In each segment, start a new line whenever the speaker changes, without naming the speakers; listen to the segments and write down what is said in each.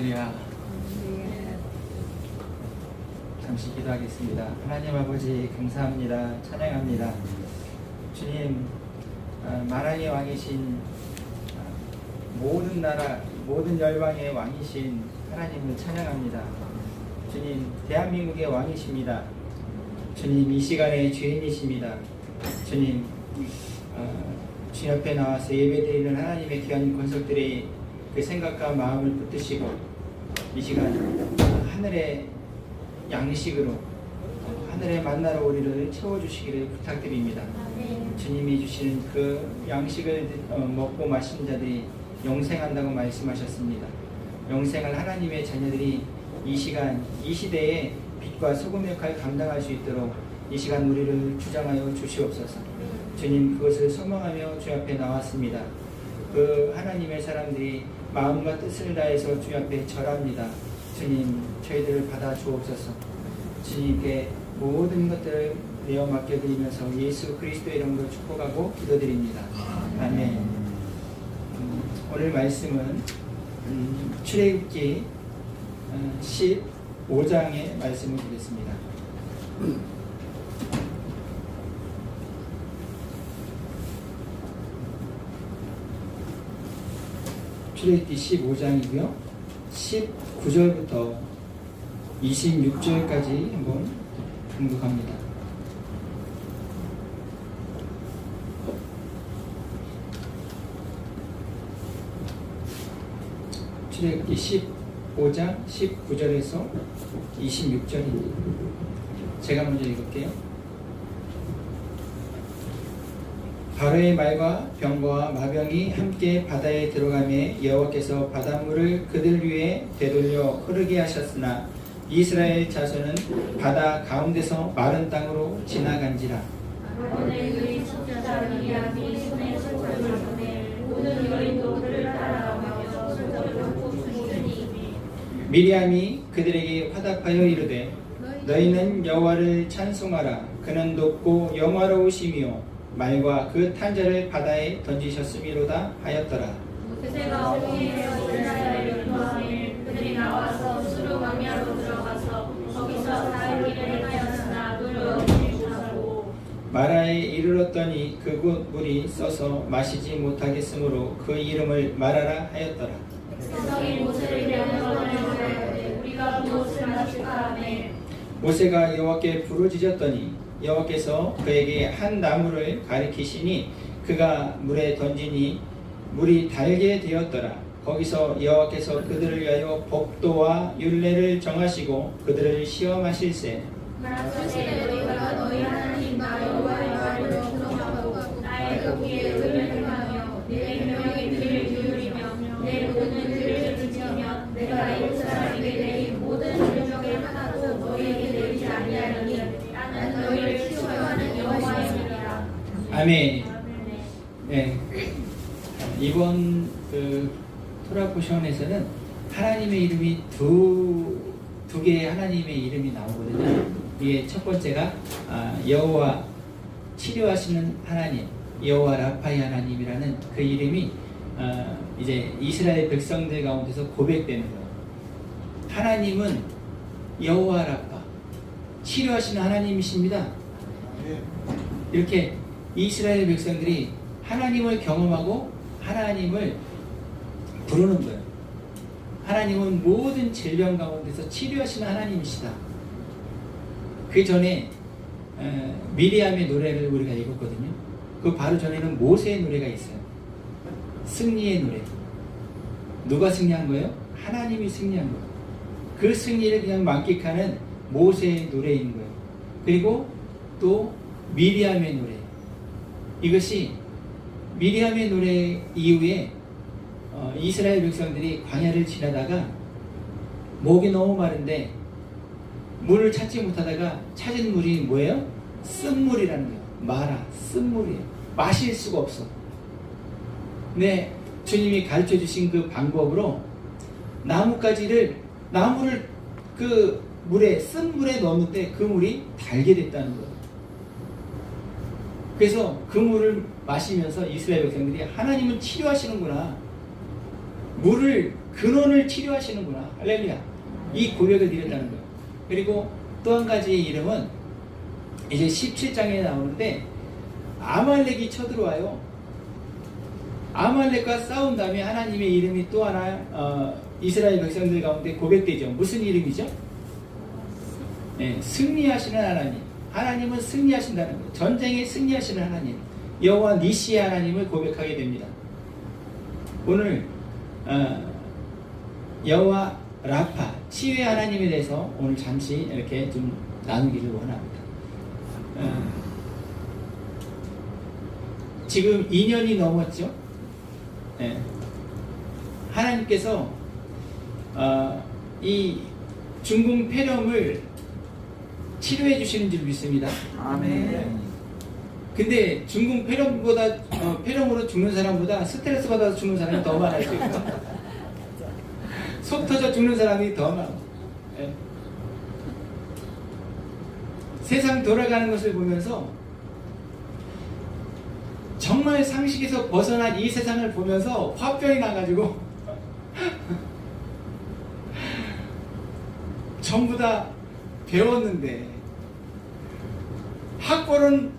할렐루야. 잠시 기도하겠습니다. 하나님 아버지 감사합니다. 찬양합니다. 주님, 만왕의 왕이신 모든 나라 모든 열방의 왕이신 하나님을 찬양합니다. 주님, 대한민국의 왕이십니다. 주님, 이 시간에 주인이십니다. 주님, 주님 앞에 나와서 예배드리는 하나님의 귀한 권속들의 그 생각과 마음을 붙드시고 이 시간 하늘의 양식으로 하늘의 만나로 우리를 채워주시기를 부탁드립니다. 주님이 주시는 그 양식을 먹고 마신 자들이 영생한다고 말씀하셨습니다. 영생할 하나님의 자녀들이 이 시간 이 시대에 빛과 소금의 역할을 감당할 수 있도록 이 시간 우리를 주장하여 주시옵소서. 주님, 그것을 소망하며 주 앞에 나왔습니다. 그 하나님의 사람들이 마음과 뜻을 다해서 주 앞에 절합니다. 주님, 저희들을 받아 주옵소서. 주님께 모든 것들을 내어 맡겨드리면서 예수 그리스도의 이름으로 축복하고 기도드립니다. 아멘. 오늘 말씀은 출애굽기 15장의 말씀을 드리겠습니다. 출애굽기 15장이고요. 19절부터 26절까지 한번 공독합니다. 출애굽기 15장 19절에서 26절입니다. 제가 먼저 읽을게요. 바로의 말과 병거와 마병이 함께 바다에 들어가매 여호와께서 바닷물을 그들 위에 되돌려 흐르게 하셨으나 이스라엘 자손은 바다 가운데서 마른 땅으로 지나간지라.
아론의 그의 손자 미리암이 손에 소금을 보내 모든 여인도 그를 따라가며 소금을 부으니
미리암이 그들에게 화답하여 이르되 너희는 여호와를 찬송하라. 그는 높고 영화로우시며 말과 그 탄자를 바다에 던지셨음이로다 하였더라.
모세가 홍해에서 이스라엘을 인도하매 그들이 나와서 수르 광야로 들어가서 거기서 사흘을 행하였으나 물을 얻지 못하고
마라에 이르렀더니 그곳 물이 써서 마시지 못하겠으므로 그 이름을 마라라 하였더라.
백성이 모세를 명령하여 우리가 무엇을 마실까 하매
모세가 여호와께 부르짖었더니 여호와께서 그에게 한 나무를 가리키시니 그가 물에 던지니 물이 달게 되었더라. 거기서 여호와께서 그들을 위하여 법도와 율례를 정하시고 그들을 시험하실세.
만일 너희가 너희 하나님과 여호와의 말을 순종하고 나의 도기에 의를 행하며 내 명의 귀를 기울이며 내 모든 길을 지키면 내가 이스라엘에게 내린 모든 질병의 하나도 너희에게 내리지 아니하리니 나는 너희를 치유하는 여호와이니라.
아멘. 네. 이번 토라 포션에서는 하나님의 이름이 두 개의 하나님의 이름이 나오거든요. 이게 첫 번째가 여호와 치료하시는 하나님, 여호와 라파의 하나님이라는 그 이름이 이제 이스라엘 백성들 가운데서 고백되는 거예요. 하나님은 여호와 라파, 치료하시는 하나님이십니다. 이렇게 이스라엘 백성들이 하나님을 경험하고 하나님을 부르는 거예요. 하나님은 모든 질병 가운데서 치료하시는 하나님이시다. 그 전에 미리암의 노래를 우리가 읽었거든요. 그 바로 전에는 모세의 노래가 있어요. 승리의 노래. 누가 승리한 거예요? 하나님이 승리한 거예요. 그 승리를 그냥 만끽하는 모세의 노래인 거예요. 그리고 또 미리암의 노래. 이것이 미리암의 노래 이후에 이스라엘 백성들이 광야를 지나다가 목이 너무 마른데 물을 찾지 못하다가 찾은 물이 뭐예요? 쓴물이라는 거예요. 마라, 쓴물이에요. 마실 수가 없어. 네, 주님이 가르쳐 주신 그 방법으로 나무를 그 물에, 쓴물에 넣었는데 그 물이 달게 됐다는 거예요. 그래서 그 물을 마시면서 이스라엘 백성들이 하나님은 치료하시는구나. 물을 근원을 치료하시는구나. 할렐루야. 이 고백을 드렸다는 거예요. 그리고 또 한 가지 이름은 이제 17장에 나오는데 아말렉이 쳐들어와요. 아말렉과 싸운 다음에 하나님의 이름이 또 하나 이스라엘 백성들 가운데 고백되죠. 무슨 이름이죠? 네, 승리하시는 하나님. 하나님은 승리하신다는 거예요. 전쟁에 승리하시는 하나님. 여호와 니시의 하나님을 고백하게 됩니다. 오늘 여호와 라파 치유의 하나님에 대해서 오늘 잠시 이렇게 좀 나누기를 원합니다. 지금 2년이 넘었죠. 네. 하나님께서 이 중궁 폐렴을 치료해 주시는 줄 믿습니다.
아멘.
근데 중궁 폐렴보다 폐렴으로 죽는 사람보다 스트레스 받아서 죽는 사람이 더 많을 수 있어요. 속 터져 죽는 사람이 더 많아. 네. 세상 돌아가는 것을 보면서 정말 상식에서 벗어난 이 세상을 보면서 화병이 나가지고 전부 다 배웠는데 학벌은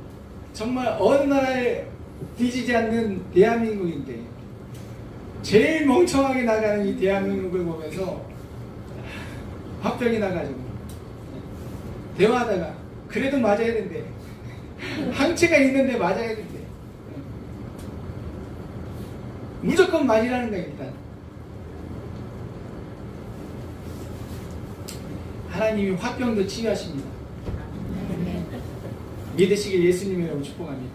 정말 어느 나라에 뒤지지 않는 대한민국인데 제일 멍청하게 나가는 이 대한민국을 보면서 화병이 나가지고 대화하다가 그래도 맞아야 된대. 항체가 있는데 맞아야 된대. 무조건 맞으라는 거야. 일단 하나님이 화병도 치유하십니다. 믿으시길 예수님이라고 축복합니다.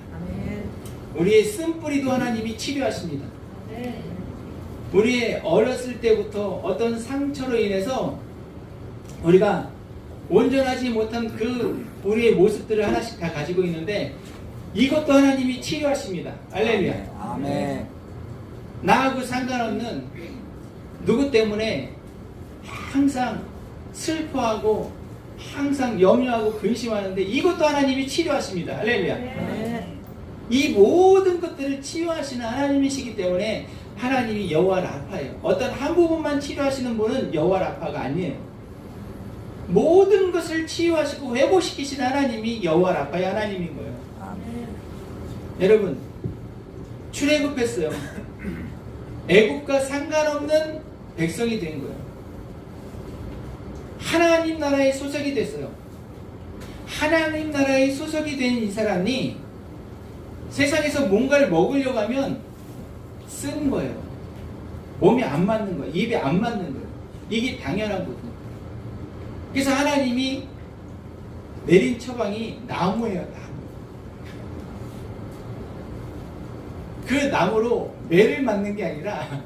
우리의 쓴뿌리도 하나님이 치료하십니다. 우리의 어렸을 때부터 어떤 상처로 인해서 우리가 온전하지 못한 그 우리의 모습들을 하나씩 다 가지고 있는데 이것도 하나님이 치료하십니다. 할렐루야.
아멘.
나하고 상관없는 누구 때문에 항상 슬퍼하고 항상 염려하고 근심하는데 이것도 하나님이 치료하십니다. 할렐루야. 이 모든 것들을 치유하시는 하나님이시기 때문에 하나님이 여호와 라파예요. 어떤 한 부분만 치료하시는 분은 여호와 라파가 아니에요. 모든 것을 치유하시고 회복시키시는 하나님이 여호와 라파의 하나님인 거예요. 여러분 출애굽했어요. 애굽과 상관없는 백성이 된 거예요. 하나님 나라의 소속이 됐어요. 하나님 나라의 소속이 된 이 사람이 세상에서 뭔가를 먹으려고 하면 쓴 거예요. 몸에 안 맞는 거예요. 입에 안 맞는 거예요. 이게 당연하거든요. 그래서 하나님이 내린 처방이 나무예요. 나무. 그 나무로 매를 맞는 게 아니라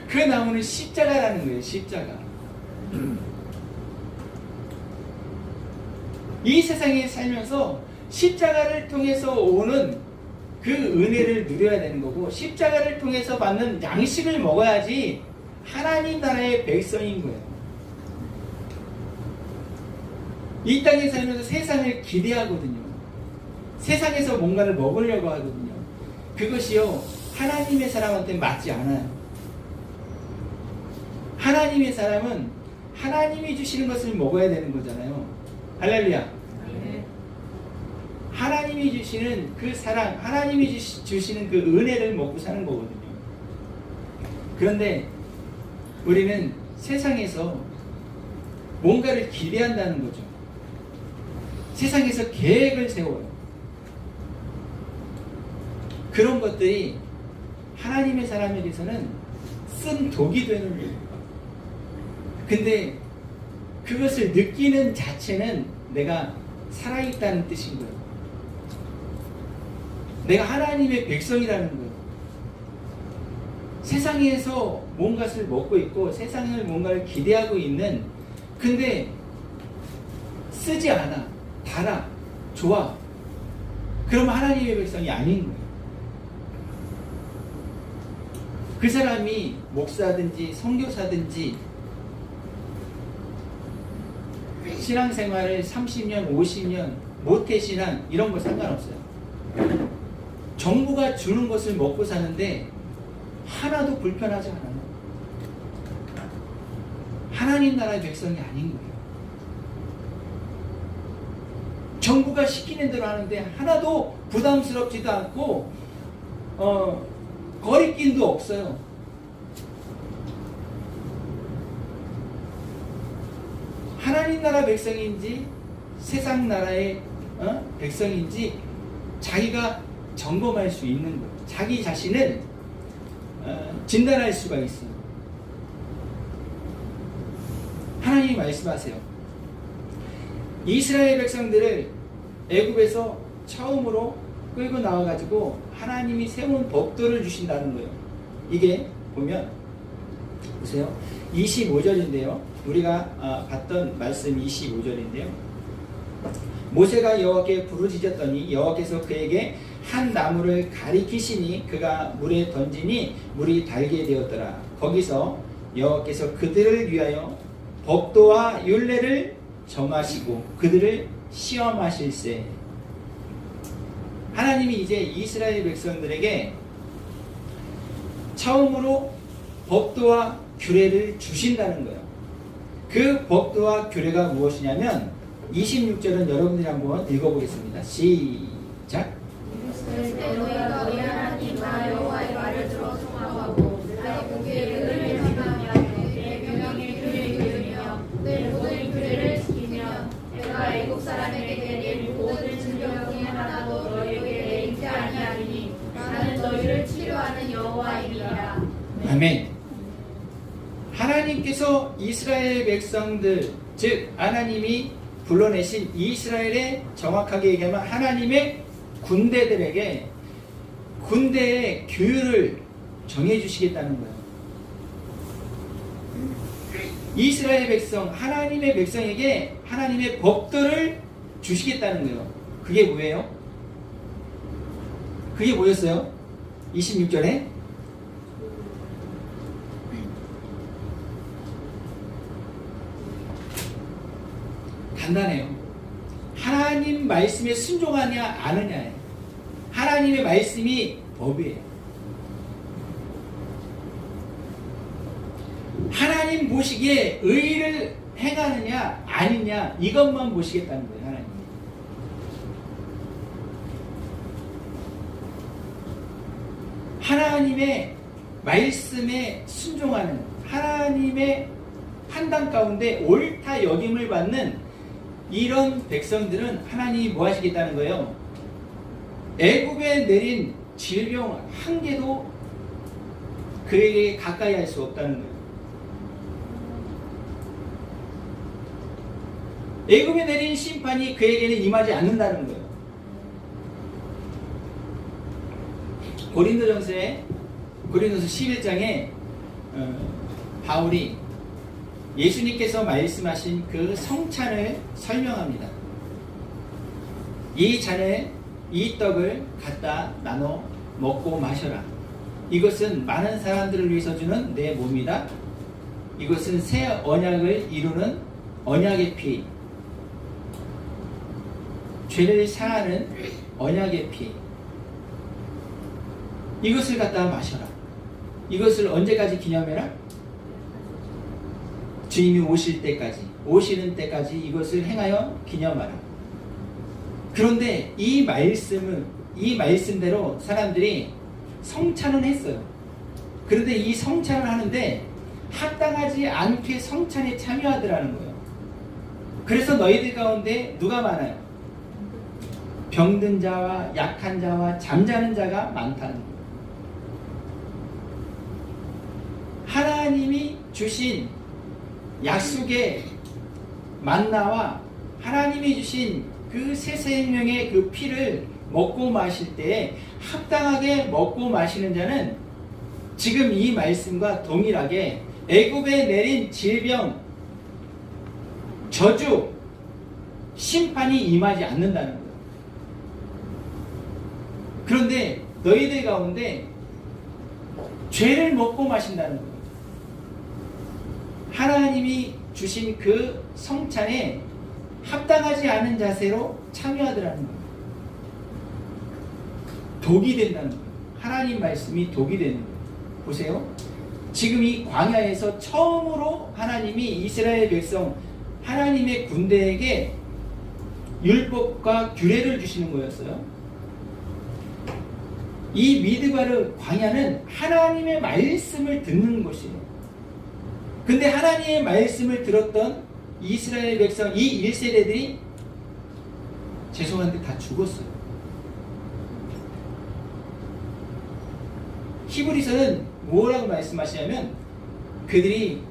그 나무는 십자가라는 거예요. 십자가. 이 세상에 살면서 십자가를 통해서 오는 그 은혜를 누려야 되는 거고 십자가를 통해서 받는 양식을 먹어야지 하나님 나라의 백성인 거예요. 이 땅에 살면서 세상을 기대하거든요. 세상에서 뭔가를 먹으려고 하거든요. 그것이요 하나님의 사람한테 맞지 않아요. 하나님의 사람은 하나님이 주시는 것을 먹어야 되는 거잖아요. 할렐루야. 하나님이 주시는 그 사랑, 하나님이 주시는 그 은혜를 먹고 사는 거거든요. 그런데 우리는 세상에서 뭔가를 기대한다는 거죠. 세상에서 계획을 세워요. 그런 것들이 하나님의 사람에게서는 쓴 독이 되는 거예요. 근데 그것을 느끼는 자체는 내가 살아있다는 뜻인 거예요. 내가 하나님의 백성이라는 거예요. 세상에서 뭔가를 먹고 있고 세상을 뭔가를 기대하고 있는 근데 쓰지 않아. 달아. 좋아. 그러면 하나님의 백성이 아닌 거예요. 그 사람이 목사든지 선교사든지 신앙생활을 30년, 50년 모태신앙 이런 거 상관없어요. 정부가 주는 것을 먹고 사는데 하나도 불편하지 않아요. 하나님 나라의 백성이 아닌 거예요. 정부가 시키는 대로 하는데 하나도 부담스럽지도 않고 거리낌도 없어요. 하나님 나라 백성인지 세상 나라의 백성인지 자기가 점검할 수 있는 거예요. 자기 자신을 진단할 수가 있어요. 하나님이 말씀하세요. 이스라엘 백성들을 애굽에서 처음으로 끌고 나와가지고 하나님이 세운 법도를 주신다는 거예요. 이게 보면 보세요. 25절인데요. 우리가 봤던 말씀 25절인데요. 모세가 여호와께 부르짖었더니 여호와께서 그에게 한 나무를 가리키시니 그가 물에 던지니 물이 달게 되었더라. 거기서 여호와께서 그들을 위하여 법도와 율례를 정하시고 그들을 시험하실세. 하나님이 이제 이스라엘 백성들에게 처음으로 법도와 규례를 주신다는 거예요. 그 법도와 규례가 무엇이냐면 26절은 여러분들이 한번 읽어보겠습니다. 시작.
너희가 너희 하나님 나 여호와의 말을 들어 순종하고 나의 공의를 행하며 내 명령의 규례를 지키며 내 모든 규례를 지키며 내가 애국 사람에게 내린 모든 증명이 하나도 너희에게 내리지 아니하리니 나는 너희를 치료하는 여호와이니라.
아멘. 하나님께서 이스라엘 백성들, 즉 하나님이 불러내신 이스라엘의, 정확하게 얘기하면 하나님의 군대들에게 군대의 규율을 정해주시겠다는 거예요. 이스라엘 백성, 하나님의 백성에게 하나님의 법도를 주시겠다는 거예요. 그게 뭐예요? 그게 뭐였어요? 26절에 간단해요. 하나님 말씀에 순종하냐 아느냐예요. 하나님의 말씀이 법이에요. 하나님 보시기에 의를 행하느냐 아니냐 이것만 보시겠다는 거예요. 하나님. 하나님의 말씀에 순종하는, 하나님의 판단 가운데 옳다 여김을 받는 이런 백성들은 하나님이 뭐 하시겠다는 거예요? 애굽에 내린 질병 한 개도 그에게 가까이 할 수 없다는 거예요. 애굽에 내린 심판이 그에게는 임하지 않는다는 거예요. 고린도서 11장에 바울이 예수님께서 말씀하신 그 성찬을 설명합니다. 이 잔을, 이 떡을 갖다 나눠 먹고 마셔라. 이것은 많은 사람들을 위해서 주는 내 몸이다. 이것은 새 언약을 이루는 언약의 피, 죄를 사하는 언약의 피. 이것을 갖다 마셔라. 이것을 언제까지 기념해라? 주님이 오시는 때까지 이것을 행하여 기념하라. 그런데 이 말씀대로 사람들이 성찬은 했어요. 그런데 이 성찬을 하는데 합당하지 않게 성찬에 참여하더라는 거예요. 그래서 너희들 가운데 누가 많아요? 병든 자와 약한 자와 잠자는 자가 많다는 거예요. 하나님이 주신 약속의 만나와 하나님이 주신 그 새 생명의 그 피를 먹고 마실 때 합당하게 먹고 마시는 자는 지금 이 말씀과 동일하게 애굽에 내린 질병, 저주, 심판이 임하지 않는다는 거예요. 그런데 너희들 가운데 죄를 먹고 마신다는 거예요. 하나님이 주신 그 성찬에 합당하지 않은 자세로 참여하더라는 거예요. 독이 된다는 거예요. 하나님 말씀이 독이 되는 거예요. 보세요. 지금 이 광야에서 처음으로 하나님이 이스라엘 백성 하나님의 군대에게 율법과 규례를 주시는 거였어요. 이 미드바르 광야는 하나님의 말씀을 듣는 곳이에요. 근데 하나님의 말씀을 들었던 이스라엘 백성 이 1세대들이 죄송한데 다 죽었어요. 히브리서는 뭐라고 말씀하시냐면 그들이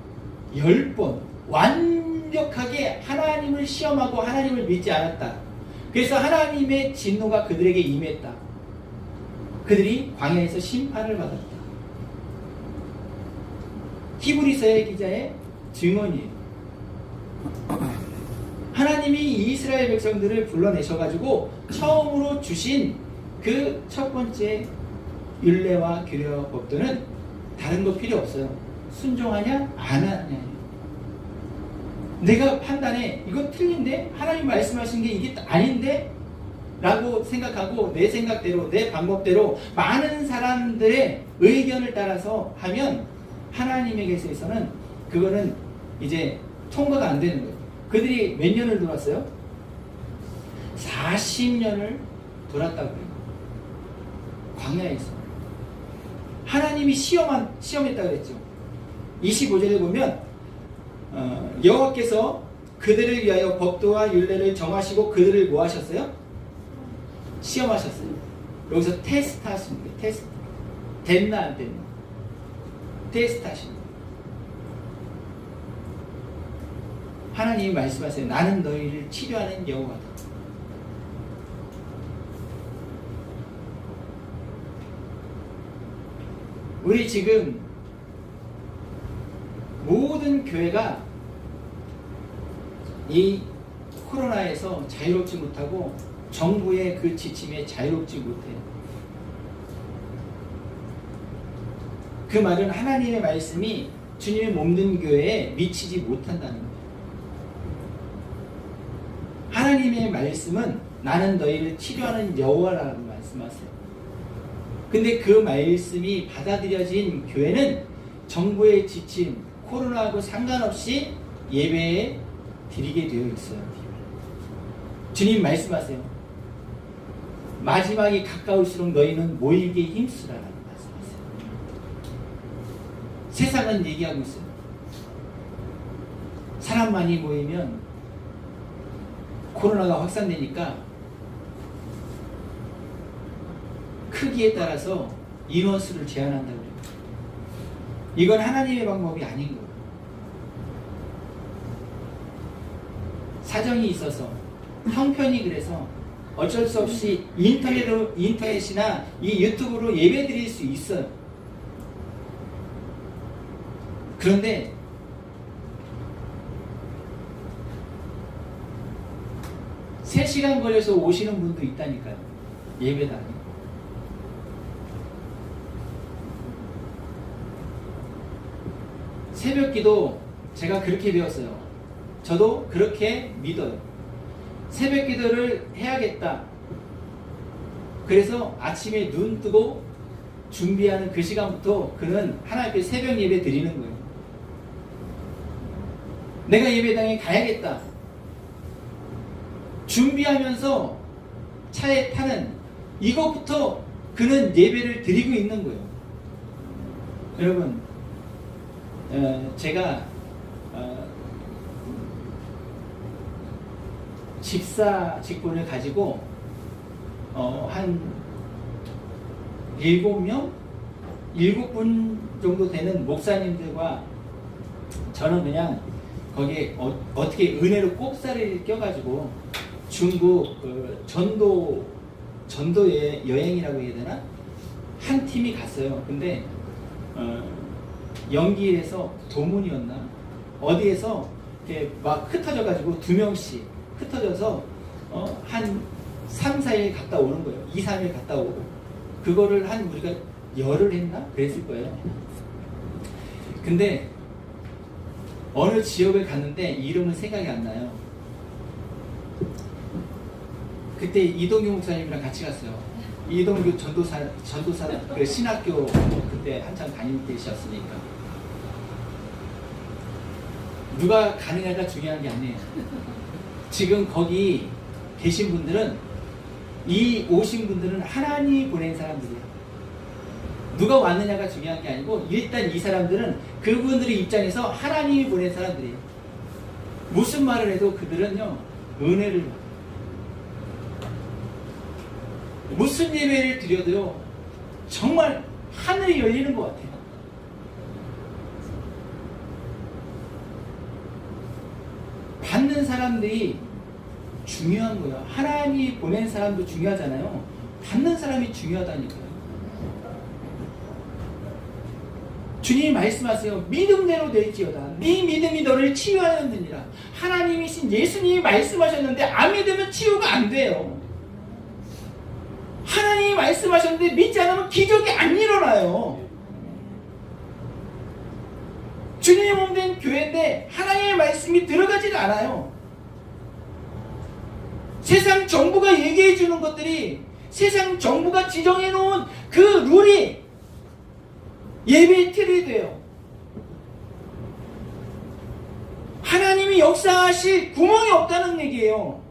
10번 완벽하게 하나님을 시험하고 하나님을 믿지 않았다. 그래서 하나님의 진노가 그들에게 임했다. 그들이 광야에서 심판을 받았다. 히브리서의 기자의 증언이에요. 하나님이 이스라엘 백성들을 불러내셔가지고 처음으로 주신 그 첫 번째 율례와 규례와 법도는 다른 거 필요 없어요. 순종하냐 안 하냐. 내가 판단해 이거 틀린데 하나님 말씀하신 게 이게 아닌데 라고 생각하고 내 생각대로 내 방법대로 많은 사람들의 의견을 따라서 하면 하나님에게서는 그거는 이제 통과가 안 되는 거예요. 그들이 몇 년을 돌았어요? 40년을 돌았다고 해요. 광야에서 하나님이 시험했다고 그랬죠. 25절에 보면 여호와께서 그들을 위하여 법도와 율례를 정하시고 그들을 뭐 하셨어요? 시험하셨어요. 여기서 테스트 하시는 거예요. 테스트. 됐나 안 됐나? 테스트 하시는 거예요. 하나님이 말씀하세요. 나는 너희를 치료하는 여호와다. 우리 지금 모든 교회가 이 코로나에서 자유롭지 못하고 정부의 그 지침에 자유롭지 못해요. 그 말은 하나님의 말씀이 주님의 몸된 교회에 미치지 못한다는 거예요. 하나님의 말씀은 나는 너희를 치료하는 여호와라고 말씀하세요. 근데 그 말씀이 받아들여진 교회는 정부의 지침, 코로나하고 상관없이 예배에 드리게 되어 있어요. 주님 말씀하세요. 마지막이 가까울수록 너희는 모이게 힘쓰라라고 말씀하세요. 세상은 얘기하고 있어요. 사람 많이 모이면 코로나가 확산되니까 크기에 따라서 인원수를 제한한다고 해요. 이건 하나님의 방법이 아닌 거예요. 사정이 있어서 형편이 그래서 어쩔 수 없이 인터넷이나 이 유튜브로 예배 드릴 수 있어요. 그런데 세 시간 걸려서 오시는 분도 있다니까요. 예배당에. 새벽기도 제가 그렇게 배웠어요. 저도 그렇게 믿어요. 새벽기도를 해야겠다. 그래서 아침에 눈 뜨고 준비하는 그 시간부터 그는 하나님 앞에 새벽 예배 드리는 거예요. 내가 예배당에 가야겠다. 준비하면서 차에 타는 이것부터 그는 예배를 드리고 있는 거예요. 여러분, 제가 집사 직분을 가지고 한 7분 정도 되는 목사님들과 저는 그냥 거기에 어떻게 은혜로 꼽사리를 껴가지고 중국 전도 여행이라고 해야 되나? 한 팀이 갔어요. 근데 연기에서 도문이었나? 어디에서 이렇게 막 흩어져가지고 2명씩 흩어져서 한 3, 4일 갔다 오는 거예요. 2, 3일 갔다 오고 그거를 한 우리가 열흘 했나? 그랬을 거예요. 근데 어느 지역을 갔는데 이름은 생각이 안 나요. 그때 이동규 목사님이랑 같이 갔어요. 이동규 전도사 그 신학교 그때 한참 다닐 때셨으니까 누가 가느냐가 중요한 게 아니에요. 지금 거기 계신 분들은, 이 오신 분들은 하나님이 보낸 사람들이에요. 누가 왔느냐가 중요한 게 아니고 일단 이 사람들은 그분들의 입장에서 하나님이 보낸 사람들이에요. 무슨 말을 해도 그들은요, 은혜를 받아요. 무슨 예배를 드려도요, 정말 하늘이 열리는 것 같아요. 받는 사람들이 중요한 거예요. 하나님이 보낸 사람도 중요하잖아요. 받는 사람이 중요하다니까요. 주님이 말씀하세요. 믿음대로 될지어다. 네 믿음이 너를 치유하였느니라. 하나님이신 예수님이 말씀하셨는데 안 믿으면 치유가 안 돼요. 하나님이 말씀하셨는데 믿지 않으면 기적이 안 일어나요. 주님의 몸된 교회인데 하나님의 말씀이 들어가지가 않아요. 세상 정부가 얘기해 주는 것들이, 세상 정부가 지정해 놓은 그 룰이 예배의 틀이 돼요. 하나님이 역사하실 구멍이 없다는 얘기예요.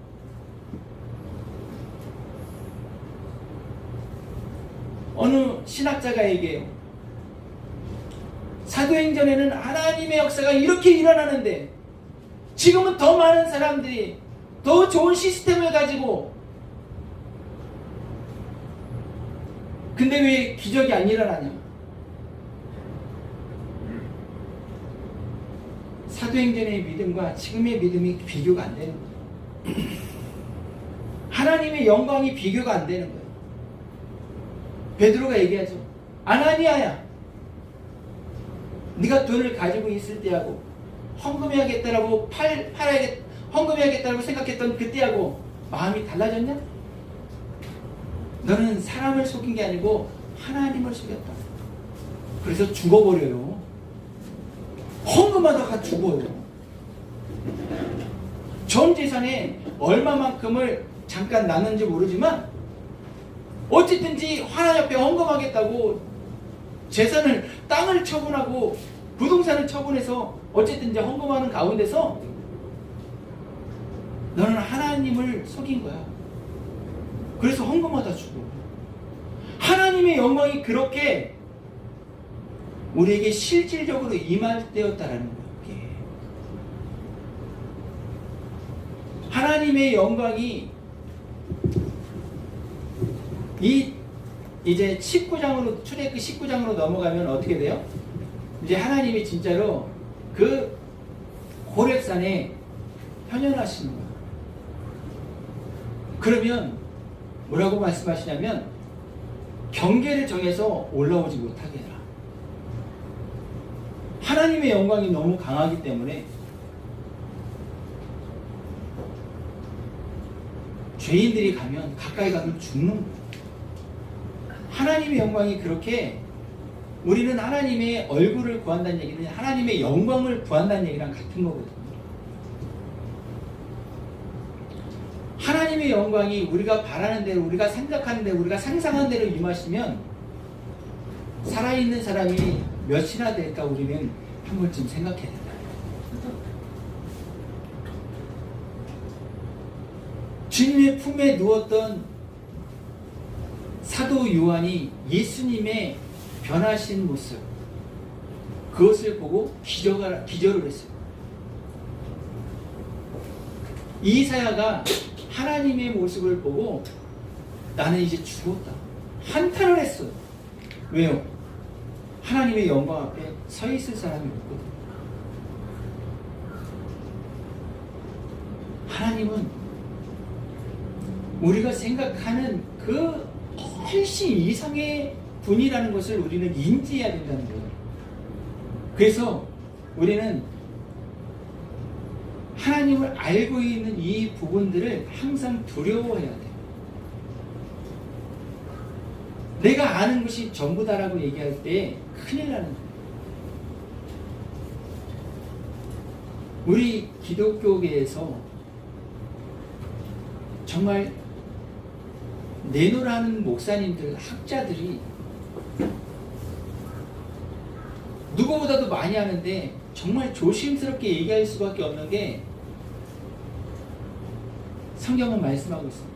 어느 신학자가 얘기해요. 사도행전에는 하나님의 역사가 이렇게 일어나는데 지금은 더 많은 사람들이 더 좋은 시스템을 가지고, 근데 왜 기적이 안 일어나냐? 사도행전의 믿음과 지금의 믿음이 비교가 안 되는 거예요. 하나님의 영광이 비교가 안 되는 거예요. 베드로가 얘기하죠. 아나니아야, 네가 돈을 가지고 있을 때하고 헌금해야겠다라고 헌금해야겠다라고 생각했던 그때하고 마음이 달라졌냐? 너는 사람을 속인 게 아니고 하나님을 속였다. 그래서 죽어버려요. 헌금하다가 죽어요. 전 재산에 얼마만큼을 잠깐 나눴는지 모르지만 어쨌든지 하나님 앞에 헌금하겠다고 재산을, 땅을 처분하고 부동산을 처분해서 어쨌든지 헌금하는 가운데서 너는 하나님을 속인 거야. 그래서 헌금하다 죽어. 하나님의 영광이 그렇게 우리에게 실질적으로 임할 때였다라는 거예요. 하나님의 영광이 이제 19장으로, 출애굽기 19장으로 넘어가면 어떻게 돼요? 이제 하나님이 진짜로 그 호렙산에 현현하시는 거예요. 그러면 뭐라고 말씀하시냐면 경계를 정해서 올라오지 못하게 해라. 하나님의 영광이 너무 강하기 때문에 죄인들이 가까이 가면 죽는 거예요. 하나님의 영광이 그렇게, 우리는 하나님의 얼굴을 구한다는 얘기는 하나님의 영광을 구한다는 얘기랑 같은 거거든요. 하나님의 영광이 우리가 바라는 대로, 우리가 생각하는 대로, 우리가 상상하는 대로 임하시면 살아있는 사람이 몇이나 될까 우리는 한 번쯤 생각해야 된다. 주님의 품에 누웠던 사도 요한이 예수님의 변하신 모습, 그것을 보고 기절을 했어요. 이사야가 하나님의 모습을 보고 나는 이제 죽었다, 한탄을 했어요. 왜요? 하나님의 영광 앞에 서 있을 사람이 없거든요. 하나님은 우리가 생각하는 그 훨씬 이상의 분이라는 것을 우리는 인지해야 된다는 거예요. 그래서 우리는 하나님을 알고 있는 이 부분들을 항상 두려워해야 돼요. 내가 아는 것이 전부다라고 얘기할 때 큰일 나는 거예요. 우리 기독교계에서 정말 내노라는 목사님들, 학자들이 누구보다도 많이 하는데 정말 조심스럽게 얘기할 수밖에 없는 게 성경은 말씀하고 있습니다.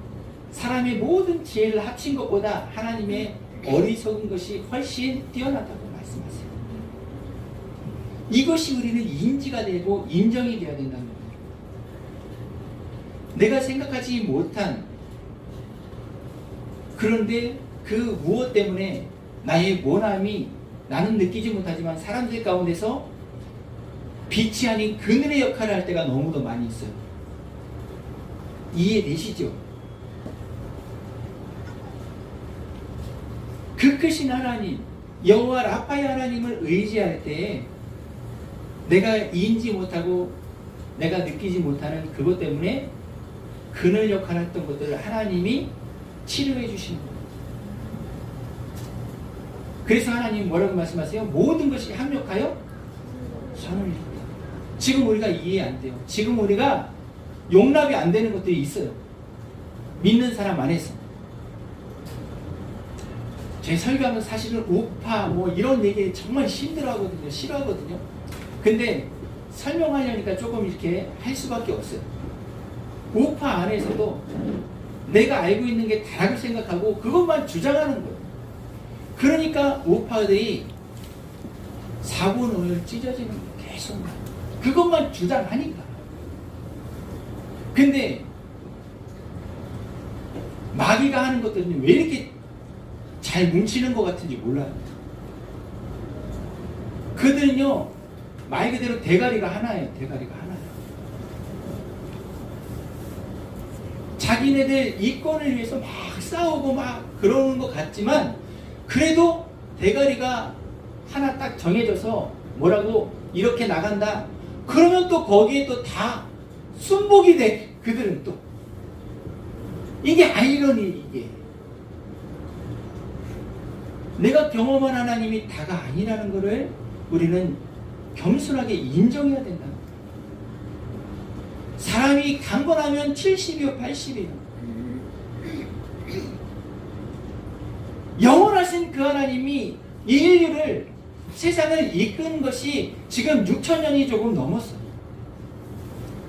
사람의 모든 지혜를 합친 것보다 하나님의 어리석은 것이 훨씬 뛰어나다고 말씀하세요. 이것이 우리는 인지가 되고 인정이 되어야 된다는 거예요. 내가 생각하지 못한, 그런데 그 무엇 때문에 나의 모함이 나는 느끼지 못하지만 사람들 가운데서 빛이 아닌 그늘의 역할을 할 때가 너무도 많이 있어요. 이해되시죠? 그 크신 하나님, 여호와 라파의 하나님을 의지할 때 내가 인지 못하고 내가 느끼지 못하는 그것 때문에 그늘 역할을 했던 것들을 하나님이 치료해 주시는 거예요. 그래서 하나님 뭐라고 말씀하세요? 모든 것이 합력하여 선을 이룬다. 지금 우리가 이해 안 돼요. 지금 우리가 용납이 안 되는 것들이 있어요. 믿는 사람 안에서. 제 설교하면 사실은 우파 뭐 이런 얘기 정말 힘들어하거든요. 싫어하거든요. 근데 설명하려니까 조금 이렇게 할 수밖에 없어요. 우파 안에서도 내가 알고 있는 게 다라고 생각하고 그것만 주장하는 거예요. 그러니까 우파들이 사고는 찢어지는 거 계속 나요. 그것만 주장하니까. 근데 마귀가 하는 것들은 왜 이렇게 잘 뭉치는 것 같은지 몰라요. 그들은요, 말 그대로 대가리가 하나예요. 대가리가 하나예요. 자기네들 이권을 위해서 막 싸우고 막 그러는 것 같지만 그래도 대가리가 하나 딱 정해져서 뭐라고 이렇게 나간다. 그러면 또 거기에 또 다 순복이 돼. 그들은 또. 이게 아이러니 이게. 내가 경험한 하나님이 다가 아니라는 것을 우리는 겸손하게 인정해야 된다. 사람이 강건하면 70이요 80이요. 영원하신 그 하나님이 이 인류를, 세상을 이끄는 것이 지금 6,000년이 조금 넘었어요.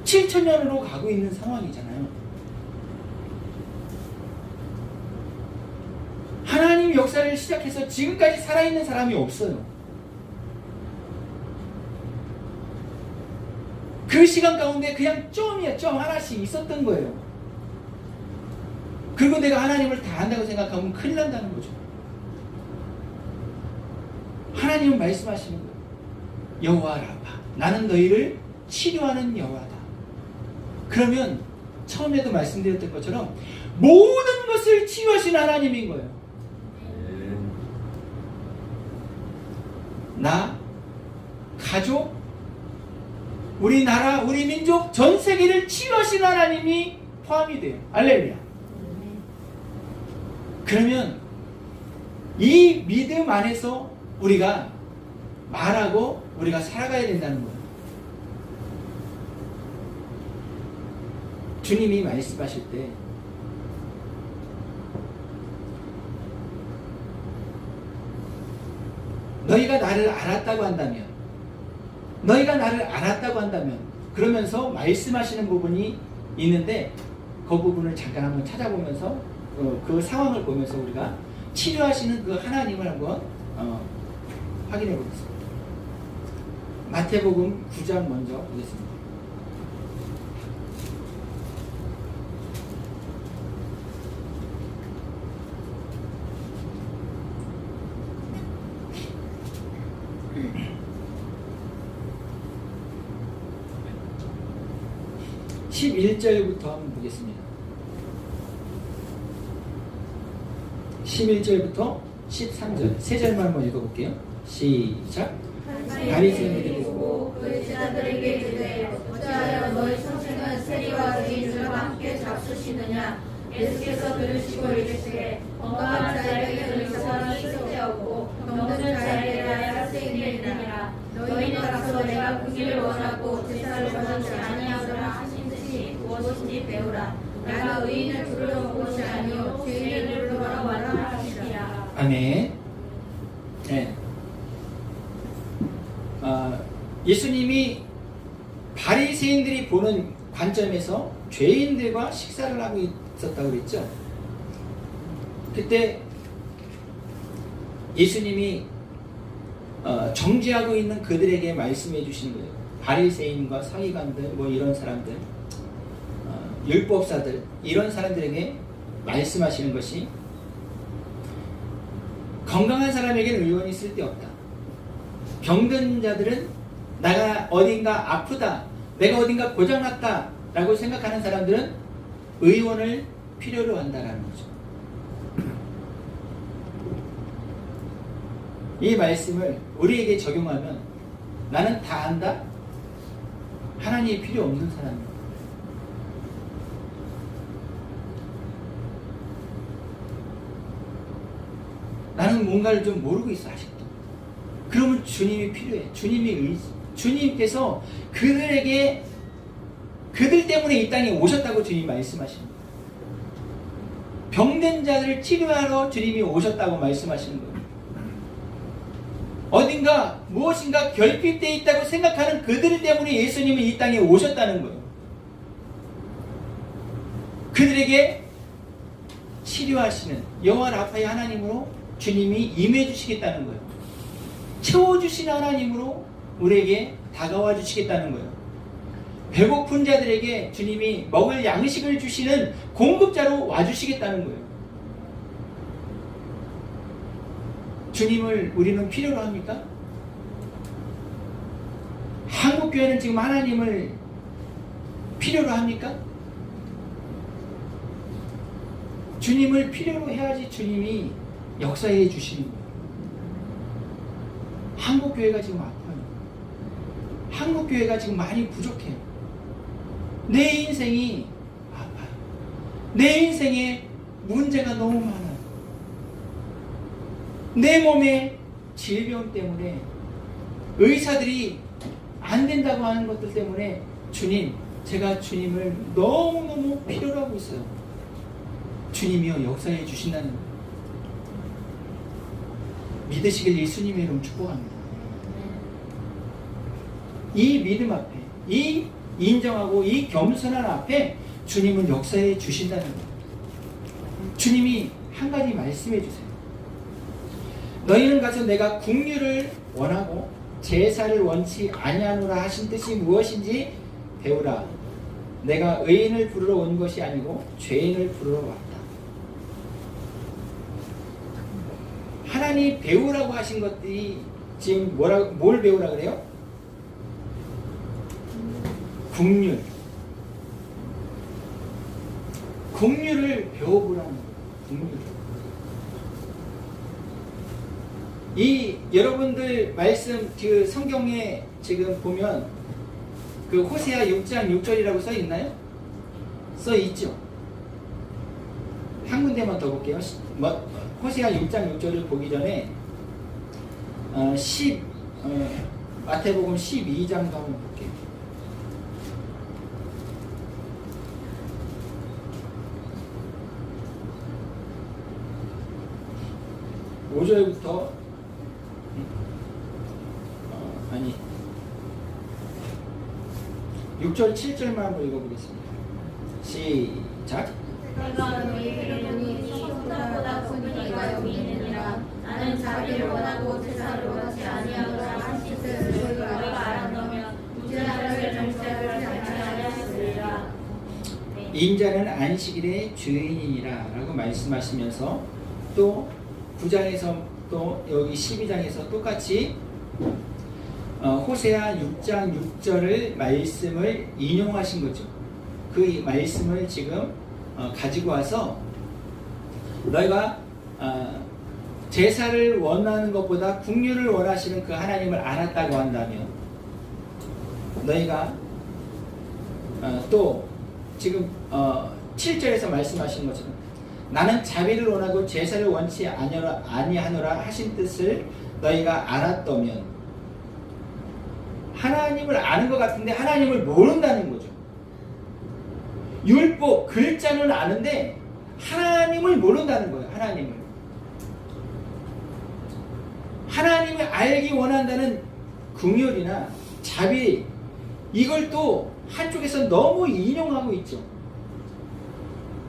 7,000년으로 가고 있는 상황이잖아요. 하나님 역사를 시작해서 지금까지 살아있는 사람이 없어요. 그 시간 가운데 그냥 점이야, 점 하나씩 있었던 거예요. 그리고 내가 하나님을 다 안다고 생각하면 큰일 난다는 거죠. 하나님은 말씀하시는 거예요. 여호와 라파, 나는 너희를 치료하는 여호와다. 그러면 처음에도 말씀드렸던 것처럼 모든 것을 치유하신 하나님인 거예요. 나, 가족, 우리 나라, 우리 민족, 전 세계를 치유하신 하나님이 포함이 돼요. 할렐루야. 그러면 이 믿음 안에서 우리가 말하고 우리가 살아가야 된다는 거예요. 주님이 말씀하실 때 너희가 나를 알았다고 한다면, 너희가 나를 알았다고 한다면, 그러면서 말씀하시는 부분이 있는데 그 부분을 잠깐 한번 찾아보면서 그 상황을 보면서 우리가 치료하시는 그 하나님을 한번 확인해 보겠습니다. 마태복음 9장 먼저 보겠습니다. (11절부터) 한번 보겠습니다. 11절부터 13절 세 절만 한번 읽어볼게요. 시작. 바리새인들이
보고 그 제자들에게 이르되 어찌하여 너희 선생은 세리와 죄인들과 함께 잡수시느냐. 예수께서 들으시고 이르시되 건강한 자에게 의사는 쓸데없고 병든 자에게 할 수 있는 일이니라. 너희는 가서 내가 구기를 원하고 제사를 원하지 아니하노라 하신 듯이 무엇인지 배우라. 내가 의인을 부르러 온 것이 아니요 죄인을 부르러 왔다 하시니라.
아멘. 네. 예수님이 바리새인들이 보는 관점에서 죄인들과 식사를 하고 있었다고 그랬죠. 그때 예수님이 정죄하고 있는 그들에게 말씀해 주시는 거예요. 바리새인과 서기관들 뭐 이런 사람들, 율법사들 이런 사람들에게 말씀하시는 것이 건강한 사람에게는 의원이 쓸데없다. 병든 자들은 내가 어딘가 아프다, 내가 어딘가 고장났다 라고 생각하는 사람들은 의원을 필요로 한다라는 거죠. 이 말씀을 우리에게 적용하면 나는 다 안다? 하나님이 필요 없는 사람입니다. 나는 뭔가를 좀 모르고 있어 아직도. 그러면 주님이 필요해. 주님께서 그들에게 그들 때문에 이 땅에 오셨다고 주님이 말씀하십니다. 병든 자들을 치료하러 주님이 오셨다고 말씀하시는 거예요. 어딘가 무엇인가 결핍되어 있다고 생각하는 그들 때문에 예수님은 이 땅에 오셨다는 거예요. 그들에게 치료하시는 여호와 라파의 하나님으로 주님이 임해 주시겠다는 거예요. 채워주신 하나님으로 우리에게 다가와 주시겠다는 거예요. 배고픈 자들에게 주님이 먹을 양식을 주시는 공급자로 와주시겠다는 거예요. 주님을 우리는 필요로 합니까? 한국교회는 지금 하나님을 필요로 합니까? 주님을 필요로 해야지 주님이 역사해 주시는 거예요. 한국교회가 지금 아파요. 한국교회가 지금 많이 부족해요. 내 인생이 아파요. 내 인생에 문제가 너무 많아요. 내 몸에 질병 때문에 의사들이 안 된다고 하는 것들 때문에 주님, 제가 주님을 너무너무 필요로 하고 있어요. 주님이여 역사해 주신다는 거예요. 믿으시길 예수님의 이름 축복합니다. 이 믿음 앞에, 이 인정하고 이 겸손한 앞에 주님은 역사해 주신다는 거예요. 주님이 한 가지 말씀해 주세요. 너희는 가서 내가 긍휼을 원하고 제사를 원치 아니하노라 하신 뜻이 무엇인지 배우라. 내가 의인을 부르러 온 것이 아니고 죄인을 부르러 왔다. 하나님 배우라고 하신 것들이 지금 뭘 배우라 그래요? 긍휼. 긍휼을 배워보라는 거예요. 긍휼. 이 여러분들 말씀 그 성경에 지금 보면 그 호세아 6장 6절이라고 써 있나요? 써 있죠. 한 군데만 더 볼게요. 호세아 6장 6절을 보기 전에 마태복음 12장도 한번 볼게요. 5절부터 아니 6절 7절만 한번 읽어보겠습니다. 시작.
내가 너희에게 손보다 큰 이가 여기 있느니라. 나는 자비를 원하고 제사를 원치 아니하노라 하신 뜻을 너희가 알았다면 무죄자를 정죄를 당치 아니하였으리라.
인자는 안식일의 주인이니라 라고 말씀하시면서 또 9장에서 또 여기 12장에서 똑같이 호세아 6장 6절을 말씀을 인용하신 거죠. 그 말씀을 지금 가지고 와서 너희가 제사를 원하는 것보다 긍휼을 원하시는 그 하나님을 알았다고 한다면 너희가 또 지금 7절에서 말씀하신 것처럼 나는 자비를 원하고 제사를 원치 아니하노라 하신 뜻을 너희가 알았다면 하나님을 아는 것 같은데 하나님을 모른다는 거죠. 율법 글자는 아는데 하나님을 모른다는 거예요. 하나님을 알기 원한다는 긍휼이나 자비, 이걸 또 한쪽에서 너무 인용하고 있죠.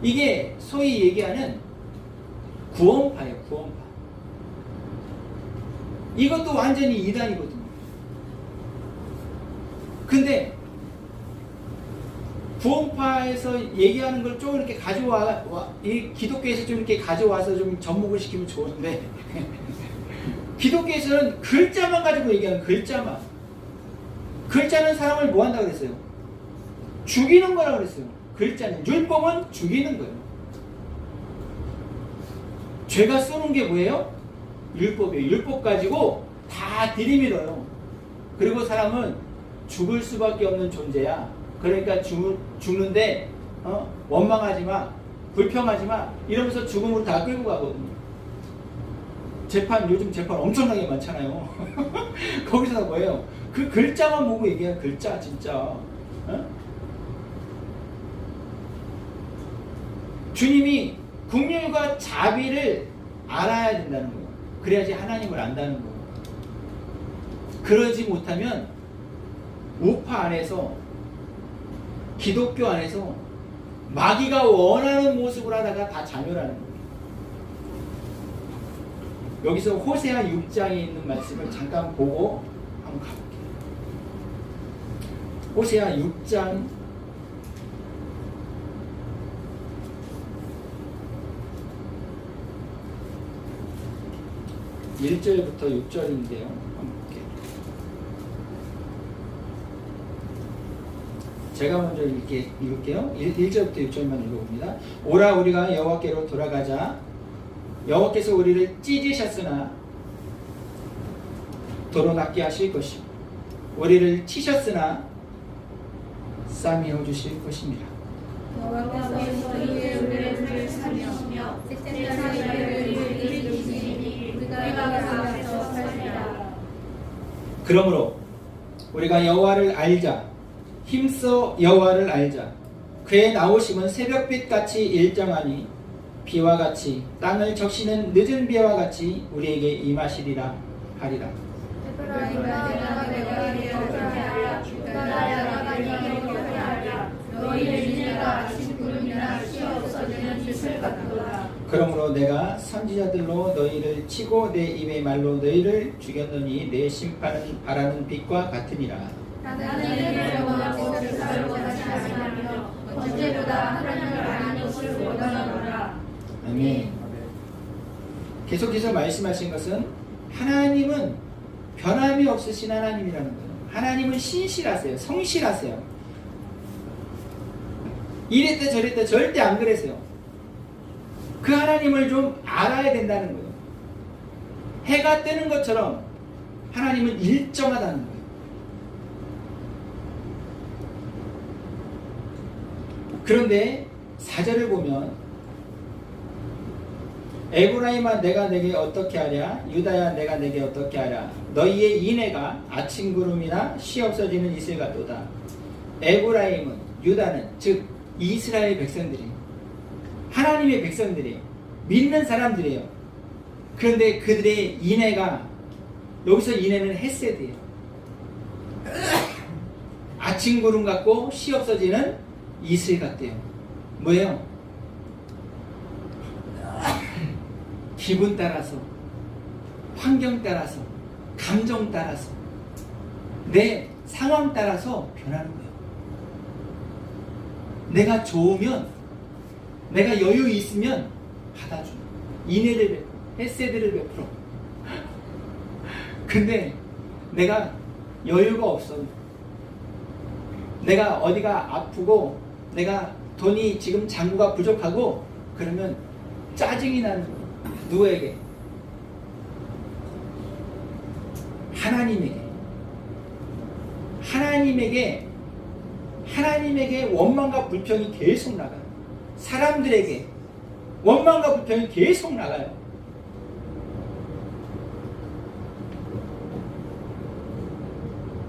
이게 소위 얘기하는 구원파예요, 구원파. 이것도 완전히 이단이거든요. 근데 구원파에서 얘기하는 걸 좀 이렇게 이 기독교에서 좀 이렇게 가져와서 좀 접목을 시키면 좋은데 기독교에서는 글자만 가지고 얘기하는 글자만. 글자는 사람을 뭐 한다고 그랬어요? 죽이는 거라고 그랬어요. 글자는. 율법은 죽이는 거예요. 죄가 쓰는 게 뭐예요? 율법이에요. 율법 가지고 다 들이밀어요. 그리고 사람은 죽을 수밖에 없는 존재야. 그러니까 죽는데 원망하지 마, 불평하지 마 이러면서 죽음으로 다 끌고 가거든요. 요즘 재판 엄청나게 많잖아요. 거기서 뭐예요? 그 글자만 보고 얘기해요. 글자 진짜. 주님이 긍휼과 자비를 알아야 된다는 거예요. 그래야지 하나님을 안다는 거예요. 그러지 못하면 우파 안에서, 기독교 안에서 마귀가 원하는 모습을 하다가 다 자멸하는 거예요. 여기서 호세아 6장에 있는 말씀을 잠깐 보고 한번 가볼게요. 호세아 6장 1절부터 6절인데요. 한번 볼게요. 제가 먼저 읽을게요. 1절부터 6절만 읽어봅니다. 오라 우리가 여호와께로 돌아가자. 여호와께서 우리를 찢으셨으나 도로 낫게 하실 것이고 우리를 치셨으나 싸매어 주실 것입니다.
여호와께서 우리를 살리시며 세상의 우리를 이기시니 우리가 그 앞에서 살리라.
그러므로 우리가 여호와를 알자. 힘써 여호와를 알자. 그의 나오심은 새벽빛같이 일정하니 비와 같이 땅을 적시는 늦은 비와 같이 우리에게 임하시리라 하리라. 그러므로 내가 선지자들로 너희를 치고 내 입의 말로 너희를 죽였노니 내 심판은 바라는 빛과 같으니라.
나는 여호와께서 제사를 원하지 않으며 번제보다 하나님을 아는 것을 원하노라.
아멘. 계속해서 말씀하신 것은 하나님은 변함이 없으신 하나님이라는 거예요. 하나님은 신실하세요. 성실하세요. 이랬다 저랬다 절대 안 그러세요. 그 하나님을 좀 알아야 된다는 거예요. 해가 뜨는 것처럼 하나님은 일정하다는 거예요. 그런데 4절을 보면 에브라임아 내가 내게 어떻게 하랴 유다야 내가 내게 어떻게 하랴 너희의 인애가 아침 구름이나 쉬 없어지는 이슬 같도다. 에브라임은 유다는 즉 이스라엘 백성들이에요. 하나님의 백성들이에요. 믿는 사람들이에요. 그런데 그들의 인애가 여기서 인애는 헤세드예요. 아침 구름 같고 쉬 없어지는 이슬 같대요. 뭐예요? 기분 따라서, 환경 따라서, 감정 따라서, 내 상황 따라서 변하는 거예요. 내가 좋으면, 내가 여유 있으면 받아주는 인애를 베풀어, 헤세드를 베풀어. 근데 내가 여유가 없어. 내가 어디가 아프고 내가 돈이 지금 잔고가 부족하고 그러면 짜증이 나는 거예요. 누구에게? 하나님에게. 하나님에게 원망과 불평이 계속 나가요. 사람들에게 원망과 불평이 계속 나가요.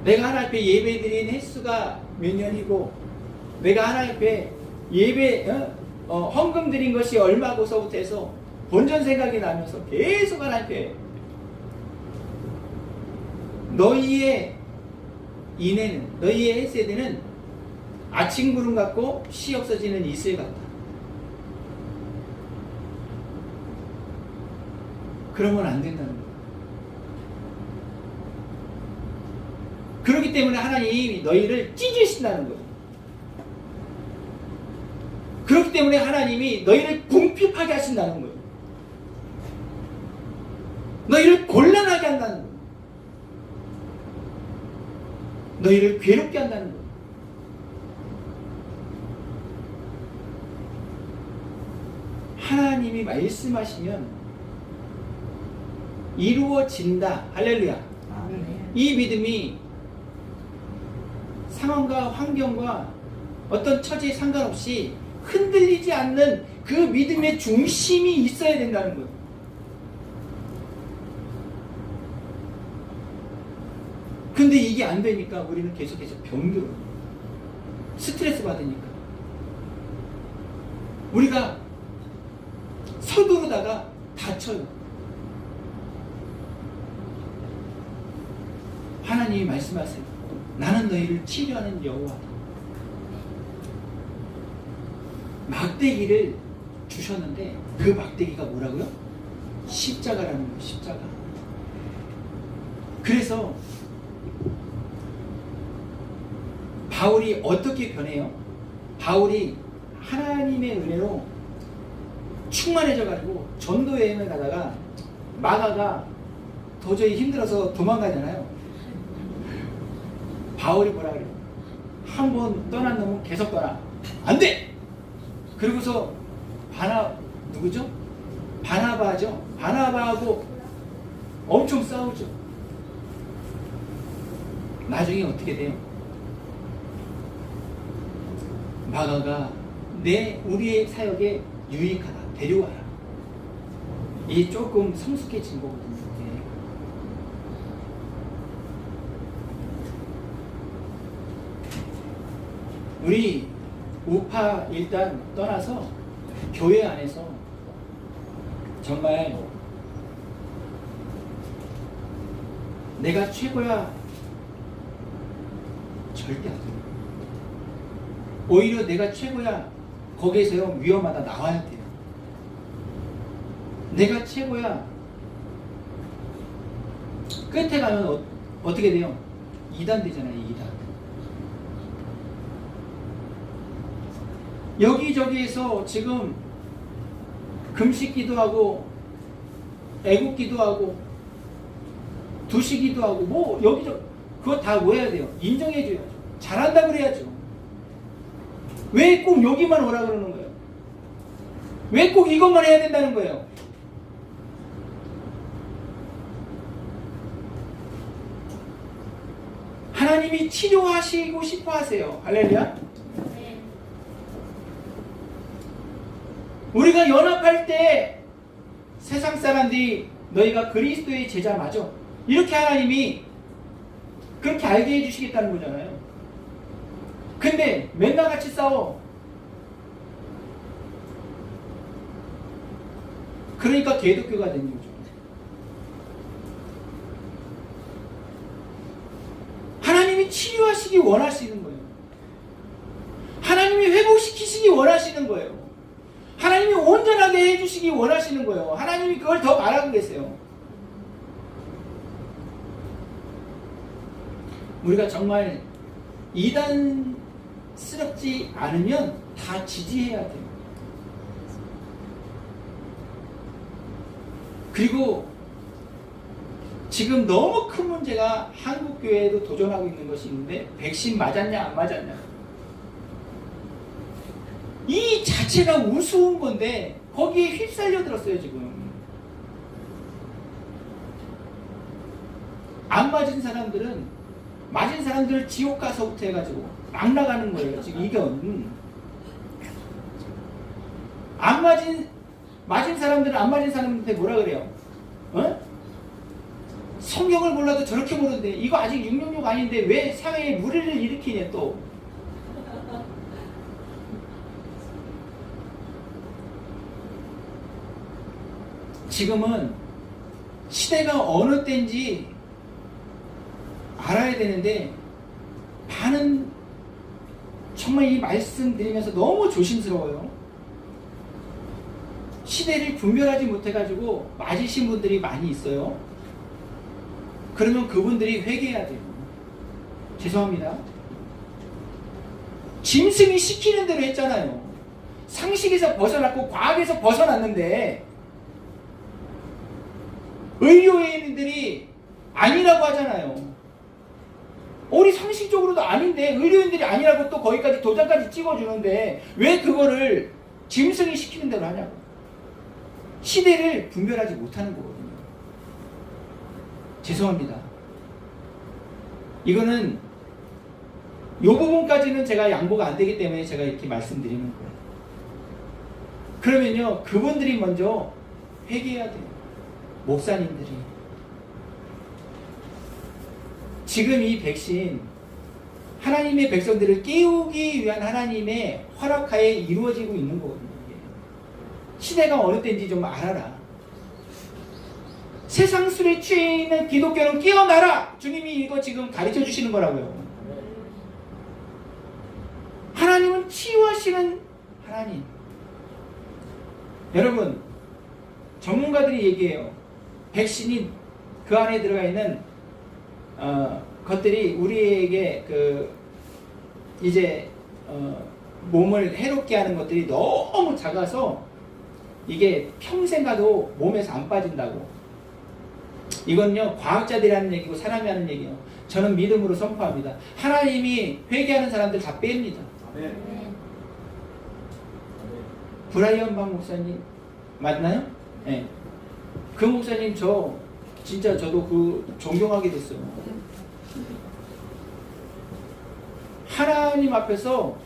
내가 하나님 앞에 예배 드린 횟수가 몇 년이고 내가 하나님 앞에 예배 헌금 드린 것이 얼마고서부터 해서 본전 생각이 나면서 계속 하나님 앞에 너희의 이내는 너희의 세대는 아침 구름 같고 시 없어지는 이슬 같다. 그러면 안 된다는 거예요. 그렇기 때문에 하나님이 너희를 찢으신다는 거예요. 그렇기 때문에 하나님이 너희를 궁핍하게 하신다는 거예요. 너희를 곤란하게 한다는 거예요. 너희를 괴롭게 한다는 거예요. 하나님이 말씀하시면 이루어진다. 할렐루야. 이 믿음이 상황과 환경과 어떤 처지에 상관없이 흔들리지 않는 그 믿음의 중심이 있어야 된다는 거예요. 근데 이게 안 되니까 우리는 계속해서 병들어요. 스트레스 받으니까. 우리가 서두르다가 다쳐요. 하나님이 말씀하세요. 나는 너희를 치료하는 여호와다. 막대기를 주셨는데 그 막대기가 뭐라고요? 십자가라는 거예요. 십자가. 그래서 바울이 어떻게 변해요? 바울이 하나님의 은혜로 충만해져 가지고 전도 여행을 가다가 마가가 도저히 힘들어서 도망가잖아요. 바울이 뭐라 그래요? 한 번 떠난 놈은 계속 떠나. 안 돼! 그리고서 누구죠? 바나바죠? 바나바하고 엄청 싸우죠. 나중에 어떻게 돼요? 마가가 우리의 사역에 유익하다. 데려와라. 이게 조금 성숙해진 거거든요. 우리 우파 일단 떠나서 교회 안에서 정말 내가 최고야 절대 안 돼요. 오히려 내가 최고야 거기에서요 위험하다 나와야 돼요. 내가 최고야 끝에 가면 어떻게 돼요? 2단 되잖아요. 2단. 여기저기에서 지금 금식 기도하고 애국 기도하고 두시 기도하고 뭐 여기저기 그거 다 뭐 해야 돼요? 인정해줘야죠. 잘한다 그래야죠. 왜 꼭 여기만 오라 그러는 거예요? 왜 꼭 이것만 해야 된다는 거예요? 하나님이 치료하시고 싶어 하세요. 할렐루야. 우리가 연합할 때 세상 사람들이 너희가 그리스도의 제자 맞아. 이렇게 하나님이 그렇게 알게 해주시겠다는 거잖아요. 근데 맨날 같이 싸워. 그러니까 개독교가 된 거죠. 하나님이 치료하시기 원하시는 거예요. 하나님이 회복시키시기 원하시는 거예요. 하나님이 온전하게 해주시기 원하시는 거예요. 하나님이 그걸 더 바라고 계세요. 우리가 정말 이단스럽지 않으면 다 지지해야 돼요. 그리고 지금 너무 큰 문제가 한국교회에도 도전하고 있는 것이 있는데 백신 맞았냐 안 맞았냐 이 자체가 우스운 건데 거기에 휩쓸려 들었어요. 지금 안 맞은 사람들은 맞은 사람들을 지옥 가서부터 해가지고 막 나가는 거예요. 지금 이건 안 맞은 사람들은 안 맞은 사람한테 뭐라 그래요? 성경을 몰라도 저렇게 모르는데 이거 아직 666 아닌데 왜 사회에 무리를 일으키냐 또. 지금은 시대가 어느 때인지 알아야 되는데 나는 정말 이 말씀 드리면서 너무 조심스러워요. 시대를 분별하지 못해가지고 맞으신 분들이 많이 있어요. 그러면 그분들이 회개해야 돼요. 죄송합니다. 짐승이 시키는 대로 했잖아요. 상식에서 벗어났고 과학에서 벗어났는데 의료인들이 아니라고 하잖아요. 우리 상식적으로도 아닌데 의료인들이 아니라고 또 거기까지 도장까지 찍어주는데 왜 그거를 짐승이 시키는 대로 하냐고. 시대를 분별하지 못하는 거거든요. 죄송합니다. 이거는 이 부분까지는 제가 양보가 안 되기 때문에 제가 이렇게 말씀드리는 거예요. 그러면요, 그분들이 먼저 회개해야 돼요. 목사님들이. 지금 이 백신, 하나님의 백성들을 깨우기 위한 하나님의 허락하에 이루어지고 있는 거거든요. 이게. 시대가 어느 때인지 좀 알아라. 세상 술에 취해 있는 기독교는 깨어나라! 주님이 이거 지금 가르쳐 주시는 거라고요. 하나님은 치유하시는 하나님. 여러분, 전문가들이 얘기해요. 백신이 그 안에 들어가 있는 것들이 우리에게 몸을 해롭게 하는 것들이 너무 작아서 이게 평생 가도 몸에서 안 빠진다고. 이건요, 과학자들이 하는 얘기고 사람이 하는 얘기예요. 저는 믿음으로 선포합니다. 하나님이 회개하는 사람들 다 뺍니다.
네.
브라이언 박 목사님 맞나요? 네. 그 목사님 진짜 저도 존경하게 됐어요. 하나님 앞에서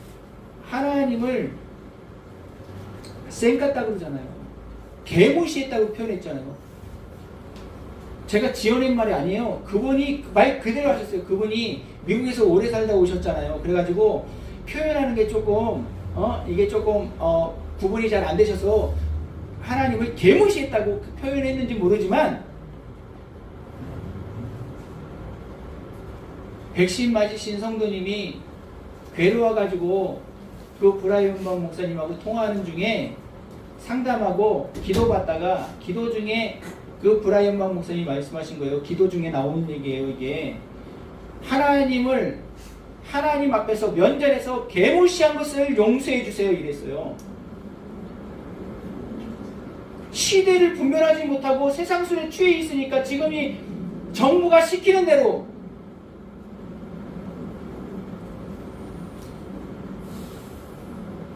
하나님을 쌩 같다 그러잖아요. 개무시했다고 표현했잖아요. 제가 지어낸 말이 아니에요. 그분이 말 그대로 하셨어요. 그분이 미국에서 오래 살다 오셨잖아요. 그래가지고 표현하는 게 조금 구분이 잘 안 되셔서 하나님을 개무시했다고 표현했는지 모르지만 백신 맞으신 성도님이 괴로워가지고 그 브라이언 박 목사님하고 통화하는 중에 상담하고 기도받다가 기도 중에 그 브라이언 박 목사님이 말씀하신 거예요. 기도 중에 나오는 얘기예요. 이게 하나님 앞에서 면전에서 개무시한 것을 용서해 주세요 이랬어요. 시대를 분별하지 못하고 세상 술에 취해 있으니까 지금 이 정부가 시키는 대로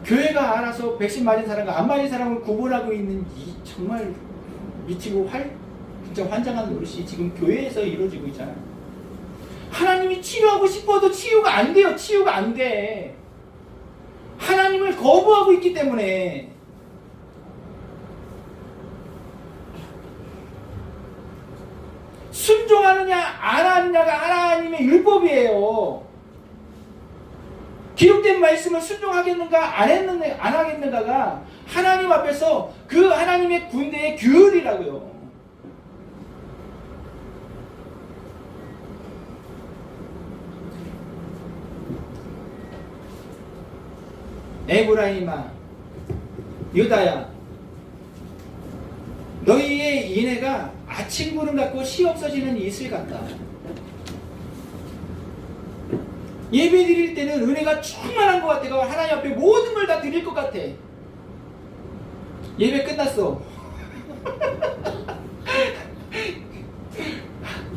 교회가 알아서 백신 맞은 사람과 안 맞은 사람을 구분하고 있는 이 정말 미치고 진짜 환장한 노릇이 지금 교회에서 이루어지고 있잖아요. 하나님이 치유하고 싶어도 치유가 안 돼요. 치유가 안 돼. 하나님을 거부하고 있기 때문에. 순종하느냐 안 하느냐가 하나님의 율법이에요. 기록된 말씀을 순종하겠는가 안 하겠는가가 하나님 앞에서 그 하나님의 군대의 규율이라고요. 에브라임아, 유다야, 너희의 인애가 아침 구름 같고 시 없어지는 이슬 같다. 예배 드릴 때는 은혜가 충만한 것 같아. 하나님 앞에 모든 걸 다 드릴 것 같아. 예배 끝났어.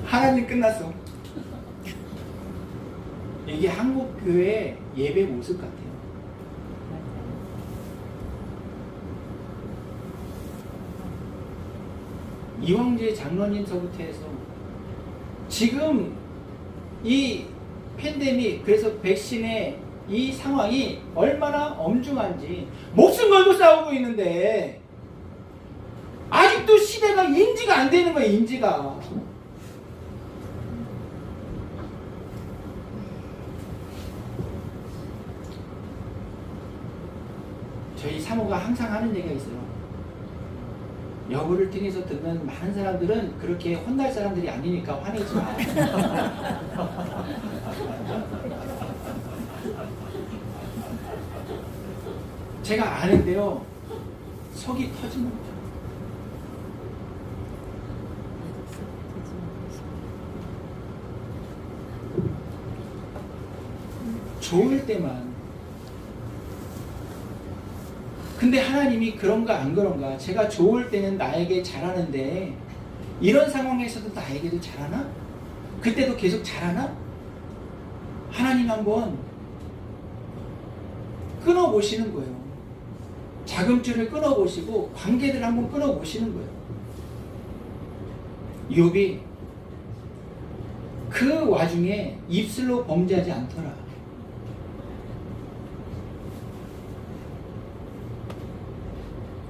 하나님 끝났어. 이게 한국교회 예배 모습 같아요. 이황재 장로님서부터 해서 지금 이 팬데믹, 그래서 백신의 이 상황이 얼마나 엄중한지 목숨 걸고 싸우고 있는데 아직도 시대가 인지가 안 되는 거예요. 인지가. 저희 사모가 항상 하는 얘기가 있어요. 여부를 통해서 듣는 많은 사람들은 그렇게 혼날 사람들이 아니니까 화내지 마. 제가 아는데요, 속이 터집니다. 좋을 때만. 근데 하나님이 그런가 안 그런가? 제가 좋을 때는 나에게 잘하는데 이런 상황에서도 나에게도 잘하나? 그때도 계속 잘하나? 하나님 한번 끊어보시는 거예요. 자금줄을 끊어보시고 관계들을 한번 끊어보시는 거예요. 욥이 그 와중에 입술로 범죄하지 않더라.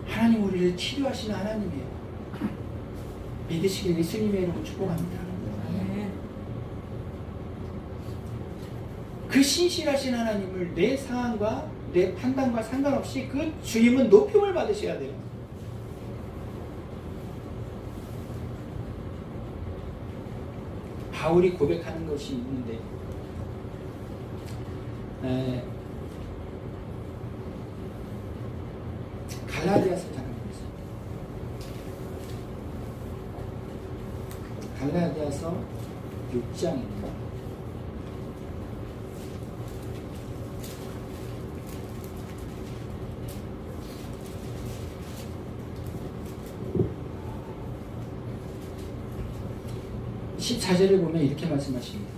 하나님 우리를 치료하시는 하나님이에요. 믿으시길 예수님의 이름으로 축복합니다. 그 신실하신 하나님을 내 상황과 내 판단과 상관없이 그 주님은 높임을 받으셔야 돼요. 바울이 고백하는 것이 있는데 갈라디아서 잠깐 보겠습니다. 갈라디아서 6장입니다. (14절을) 보면 이렇게 말씀하십니다.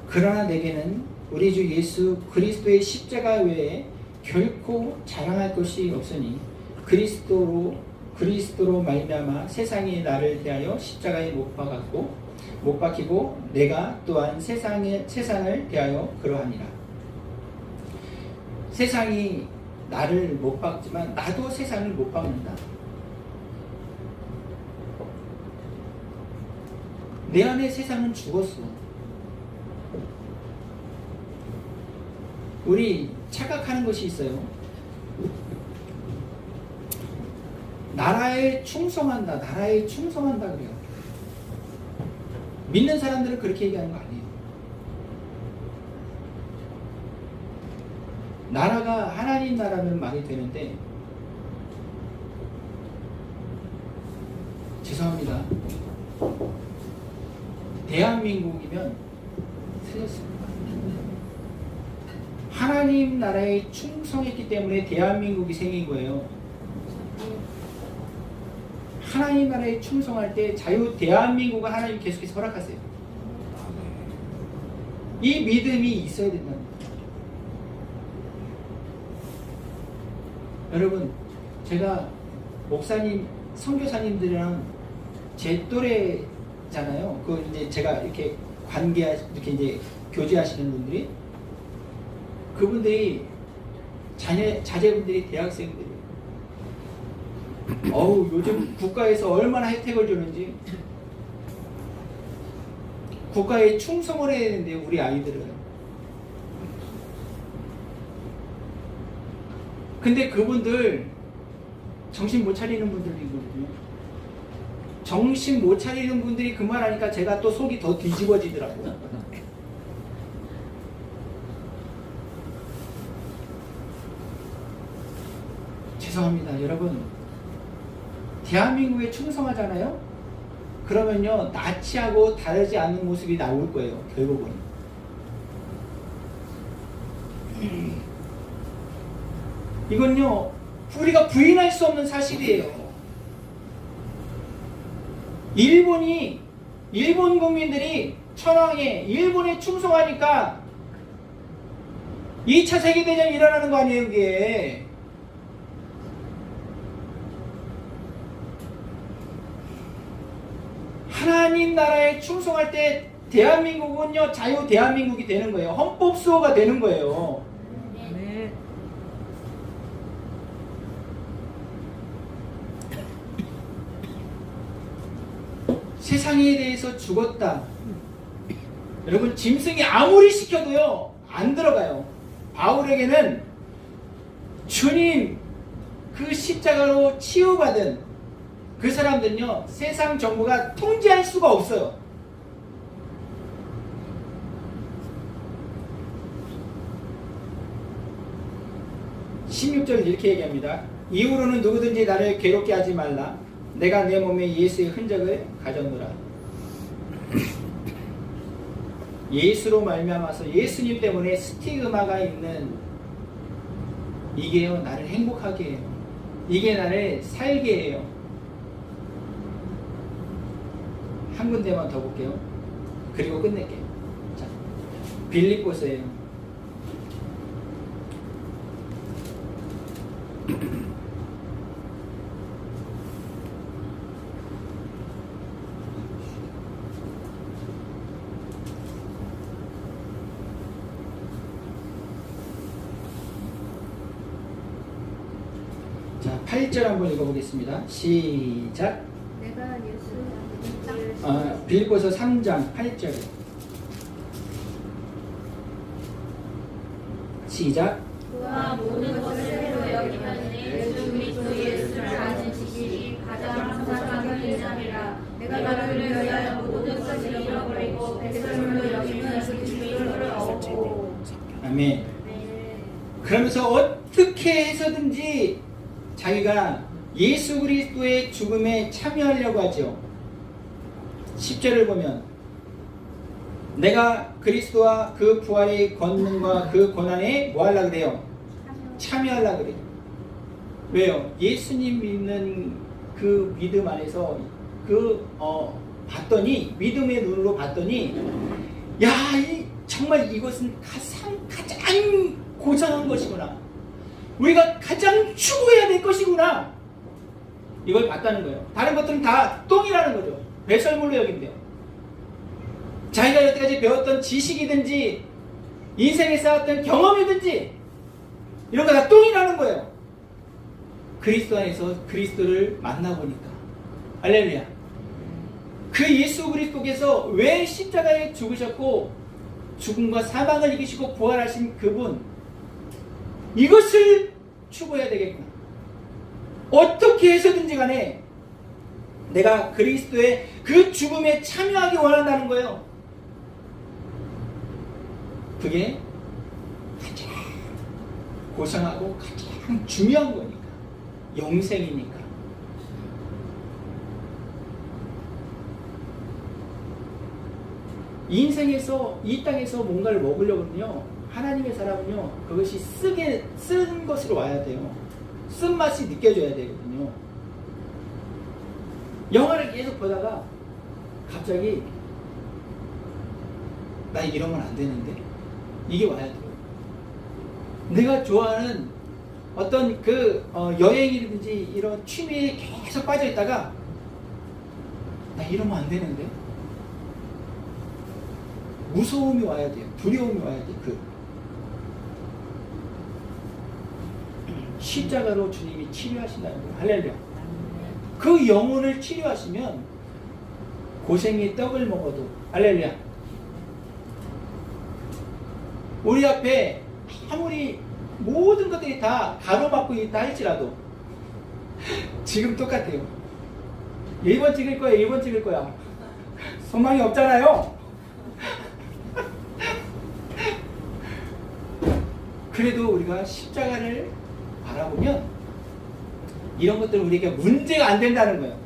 그러나 내게는 우리 주 예수 그리스도의 십자가 외에 결코 자랑할 것이 없으니 그리스도로 말미암아 세상이 나를 대하여 십자가에 못 박히고 내가 또한 세상을 대하여 그러하니라. 세상이 나를 못 박지만 나도 세상을 못 박는다. 내 안에 세상은 죽었어. 우리 착각하는 것이 있어요. 나라에 충성한다 그래요. 믿는 사람들은 그렇게 얘기하는 거 아니에요. 나라가 하나님 나라면 말이 되는데, 죄송합니다. 대한민국이면 틀렸습니다. 하나님 나라에 충성했기 때문에 대한민국이 생긴 거예요. 하나님 나라에 충성할 때 자유 대한민국을 하나님 계속해서 허락하세요. 이 믿음이 있어야 된다는 거예요. 여러분, 제가 목사님, 선교사님들이랑 제 또래잖아요. 그 이제 제가 이렇게 이렇게 이제 교제하시는 분들이, 그분들이 자제분들이 대학생들이에요. 요즘 국가에서 얼마나 혜택을 주는지. 국가에 충성을 해야 되는데요, 우리 아이들은. 근데 그분들 정신 못 차리는 분들이거든요. 정신 못 차리는 분들이 그 말 하니까 제가 또 속이 더 뒤집어지더라고요. 죄송합니다, 여러분. 대한민국에 충성하잖아요? 그러면요, 나치하고 다르지 않은 모습이 나올 거예요, 결국은. 이건요, 우리가 부인할 수 없는 사실이에요. 일본 국민들이 천황에, 일본에 충성하니까 2차 세계대전이 일어나는 거 아니에요, 이게. 하나님 나라에 충성할 때 대한민국은요, 자유 대한민국이 되는 거예요. 헌법 수호가 되는 거예요.
네.
세상에 대해서 죽었다. 여러분, 짐승이 아무리 시켜도요, 안 들어가요. 바울에게는 주님 그 십자가로 치유받은 그 사람들은요, 세상 정부가 통제할 수가 없어요. 16절 이렇게 얘기합니다. 이후로는 누구든지 나를 괴롭게 하지 말라. 내가 내 몸에 예수의 흔적을 가졌노라. 예수로 말미암아서 예수님 때문에 스티그마가 있는 이게요, 나를 행복하게 해요. 이게 나를 살게 해요. 한 군데만 더 볼게요. 그리고 끝낼게요. 자, 빌립보서예요. 자, 8절 한번 읽어보겠습니다. 시작.
내가 예수
빌립보서 3장 8절. 시작.
그와 모든 것을 새로 여기면 예수 그리스도 예수를 아는 지식이 가장 항상하게 되자니라. 내가 너를 위하여 모든 것을 잃어버리고 백설물로 여기는 그리스도를 얻고.
아멘. 그러면서 어떻게 해서든지 자기가 예수 그리스도의 죽음에 참여하려고 하죠. 10절을 보면 내가 그리스도와 그 부활의 권능과 그 고난에 뭐 하려고 그래요? 참여하려고 그래요. 왜요? 예수님 믿는 그 믿음 안에서 봤더니, 믿음의 눈으로 봤더니, 야, 정말 이것은 가장 고상한 것이구나. 우리가 가장 추구해야 될 것이구나. 이걸 봤다는 거예요. 다른 것들은 다 똥이라는 거죠. 배설물로 여긴대요. 자기가 여태까지 배웠던 지식이든지 인생에 쌓았던 경험이든지 이런 거 다 똥이라는 거예요. 그리스도 안에서 그리스도를 만나보니까, 할렐루야, 그 예수 그리스도께서 왜 십자가에 죽으셨고 죽음과 사망을 이기시고 부활하신 그분, 이것을 추구해야 되겠구나. 어떻게 해서든지 간에 내가 그리스도의 그 죽음에 참여하기 원한다는 거예요. 그게 가장 고상하고 가장 중요한 거니까. 영생이니까. 인생에서, 이 땅에서 뭔가를 먹으려면요, 하나님의 사람은요, 그것이 쓴 것으로 와야 돼요. 쓴맛이 느껴져야 되거든요. 영화를 계속 보다가 갑자기 나 이러면 안 되는데, 이게 와야 돼요. 내가 좋아하는 어떤 여행이든지 이런 취미에 계속 빠져 있다가 나 이러면 안 되는데, 무서움이 와야 돼요. 두려움이 와야 돼요. 십자가로 주님이 치료하신다는 거예요. 할렐루야. 그 영혼을 치료하시면 고생의 떡을 먹어도, 할렐루야, 우리 앞에 아무리 모든 것들이 다 가로막고 있다 할지라도 지금 똑같아요. 1번 찍을 거야, 1번 찍을 거야. 소망이 없잖아요. 그래도 우리가 십자가를 바라보면 이런 것들은 우리에게 문제가 안 된다는 거예요.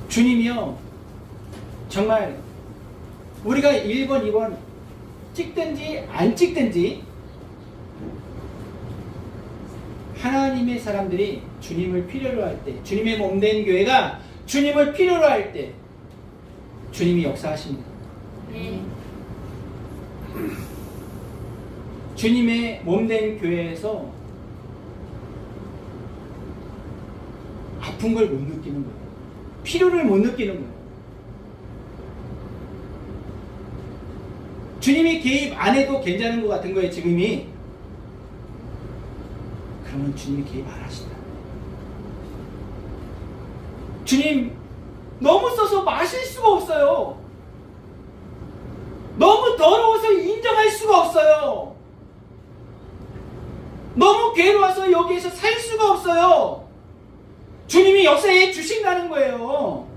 주님이요, 정말 우리가 1번, 2번 찍든지 안 찍든지 하나님의 사람들이 주님을 필요로 할 때, 주님의 몸된 교회가 주님을 필요로 할 때 주님이 역사하십니다. 주님의 몸된 교회에서 아픈 걸 못 느끼는 거예요. 필요를 못 느끼는 거예요. 주님이 개입 안 해도 괜찮은 것 같은 거예요, 지금이. 그러면 주님이 개입 안 하신다. 주님, 너무 써서 마실 수가 없어요. 너무 더러워서 인정할 수가 없어요. 너무 괴로워서 여기에서 살 수가 없어요. 주님이 역사해 주신다는 거예요.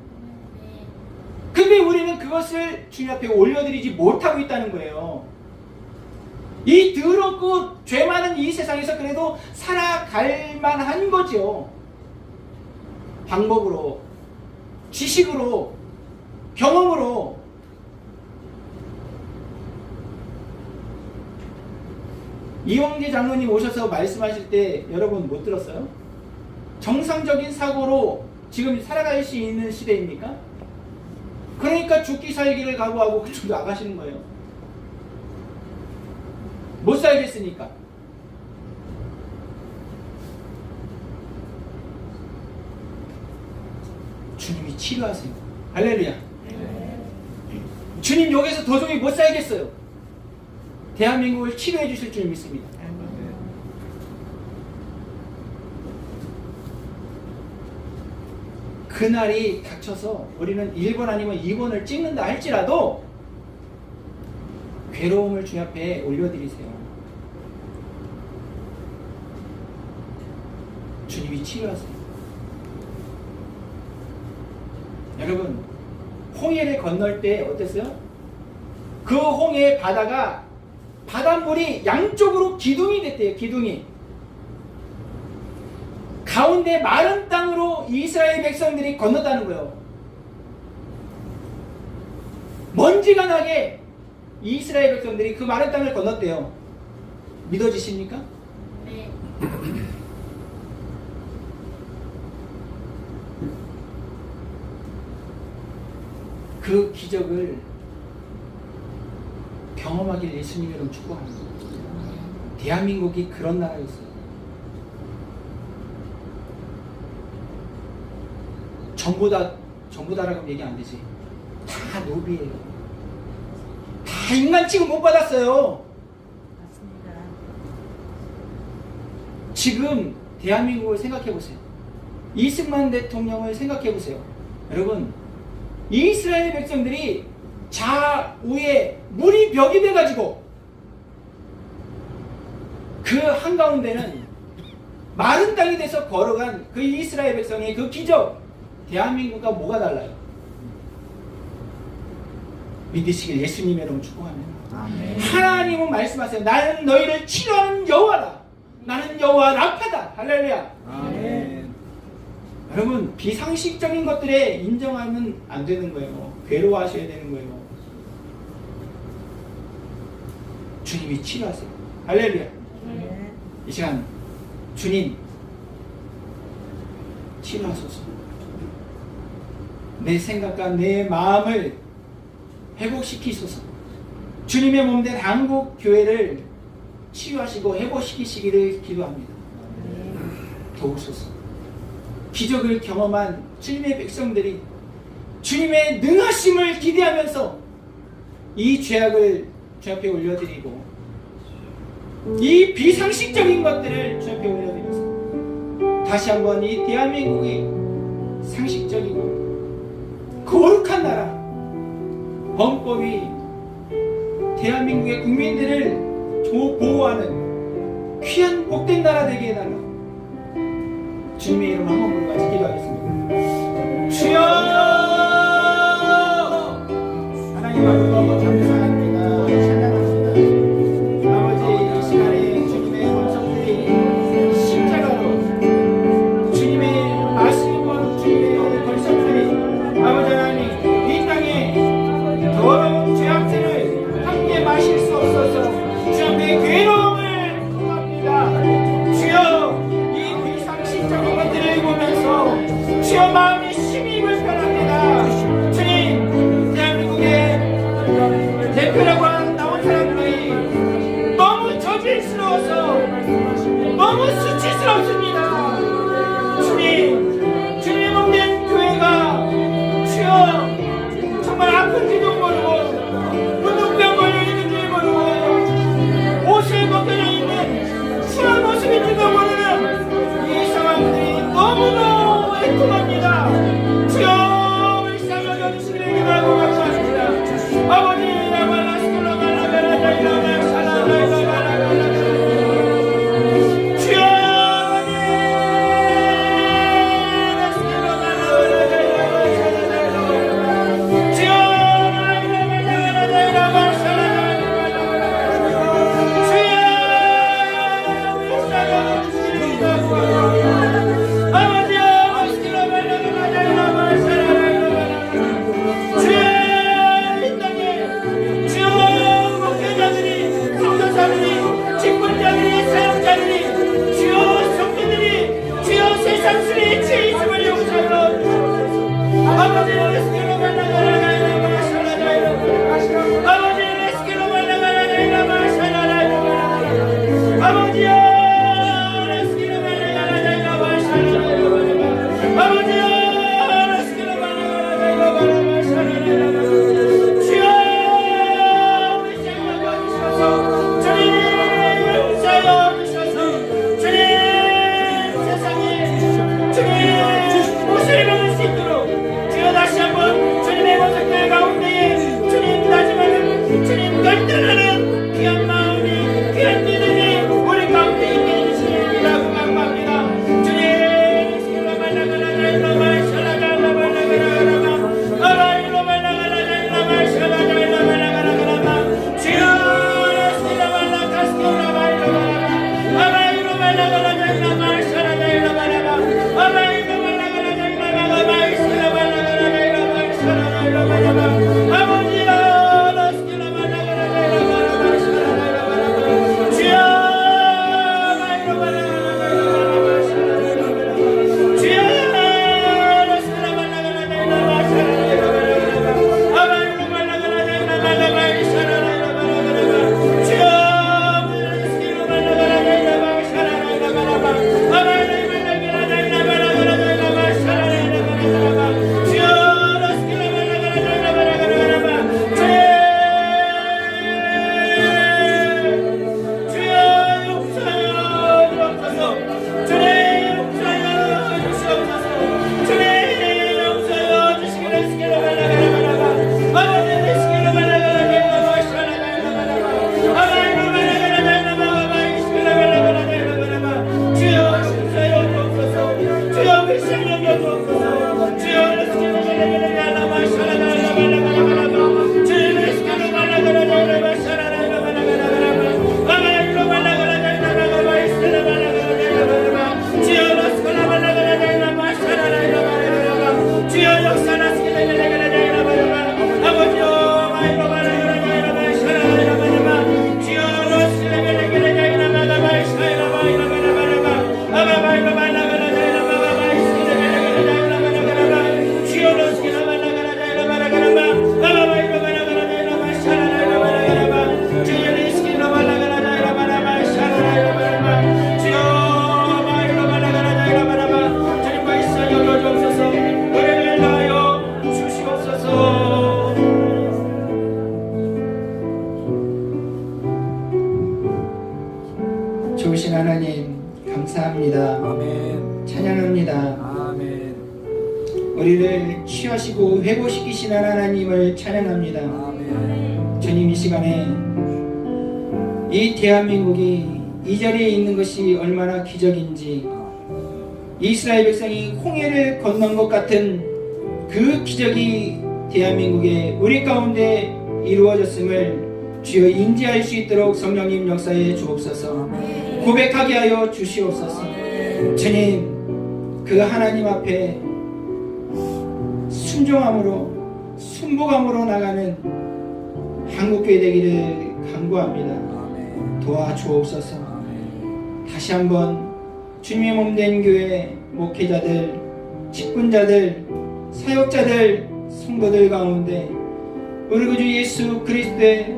근데 우리는 그것을 주님 앞에 올려드리지 못하고 있다는 거예요. 이 더럽고 죄 많은 이 세상에서 그래도 살아갈 만한 거죠. 방법으로, 지식으로, 경험으로. 이원계 장로님 오셔서 말씀하실 때 여러분 못 들었어요? 정상적인 사고로 지금 살아갈 수 있는 시대입니까? 그러니까 죽기 살기를 각오하고 그쪽으로 나가시는 거예요. 못 살겠으니까. 주님이 치료하세요. 할렐루야. 주님 여기서 도저히 못 살겠어요. 대한민국을 치료해 주실 줄 믿습니다. 그날이 닥쳐서 우리는 1번 아니면 2번을 찍는다 할지라도 괴로움을 주님 앞에 올려드리세요. 주님이 치료하세요. 여러분, 홍해를 건널 때 어땠어요? 그 홍해 바다가 바닷물이 양쪽으로 기둥이 됐대요. 기둥이. 가운데 마른 땅으로 이스라엘 백성들이 건넜다는 거예요. 먼지가 나게 이스라엘 백성들이 그 마른 땅을 건넜대요. 믿어지십니까?
네.
그 기적을 경험하길 예수님의 이름 축복합니다. 대한민국이 그런 나라였어요. 전부다라고 얘기 안 되지. 다 노비예요. 다 인간 취급 못 받았어요.
맞습니다.
지금 대한민국을 생각해 보세요. 이승만 대통령을 생각해 보세요. 여러분, 이스라엘 백성들이 좌우에 물이 벽이 돼가지고 그 한가운데는 마른 땅이 돼서 걸어간 그 이스라엘 백성의 그 기적, 대한민국과 뭐가 달라요? 믿으시길 예수님의 이름으로 축복합니다.
아멘.
하나님은 말씀하세요. 나는 너희를 치료하는 여호와다. 나는 여호와 라파다. 할렐루야.
아멘.
여러분, 비상식적인 것들에 인정하면 안 되는 거예요. 괴로워하셔야 되는 거예요. 주님이 치료하세요. 할렐루야.
네.
이 시간 주님 치료하소서. 내 생각과 내 마음을 회복시키소서. 주님의 몸된 한국 교회를 치유하시고 회복시키시기를 기도합니다. 도우소서. 기적을 경험한 주님의 백성들이 주님의 능하심을 기대하면서 이 죄악을 주 앞에 올려드리고 이 비상식적인 것들을 주 앞에 올려드려서 다시 한번 이 대한민국이 상식적이고 거룩한 나라, 헌법이 대한민국의 국민들을 보호하는 귀한 복된 나라 되게 해달라. 주님의 이름 한 번 부르고 같이 기도하겠습니다. 주여! 하나님 앞에 너무 감사합니다. 찬양합니다. 아버지, 이 시간에 주님의 권속들이 십자가로 주님의 말씀과 주님의 권속들이 아버지 하나님 이 땅에 더러운 죄악들을 함께 마실 수 없어서 주 앞에 괴로움을 구합니다. 주여, 이 비상식적인 것들을 보면서 주여 마음이 힘이 불편하고 좋으신 하나님 감사합니다.
아멘.
찬양합니다.
아멘.
우리를 취하시고 회복시키시는 하나님을 찬양합니다.
아멘.
주님, 이 시간에 이 대한민국이 이 자리에 있는 것이 얼마나 기적인지, 이스라엘 백성이 홍해를 건넌 것 같은 그 기적이 대한민국에 우리 가운데 이루어졌음을 주여 인지할 수 있도록 성령님 역사에 주옵소서. 고백하게 하여 주시옵소서. 주님, 그 하나님 앞에 순종함으로 순복함으로 나가는 한국교회 되기를 간구합니다. 도와주옵소서. 다시 한번 주님의 몸된 교회 목회자들, 직분자들, 사역자들, 성도들 가운데 우리 구주 예수 그리스도의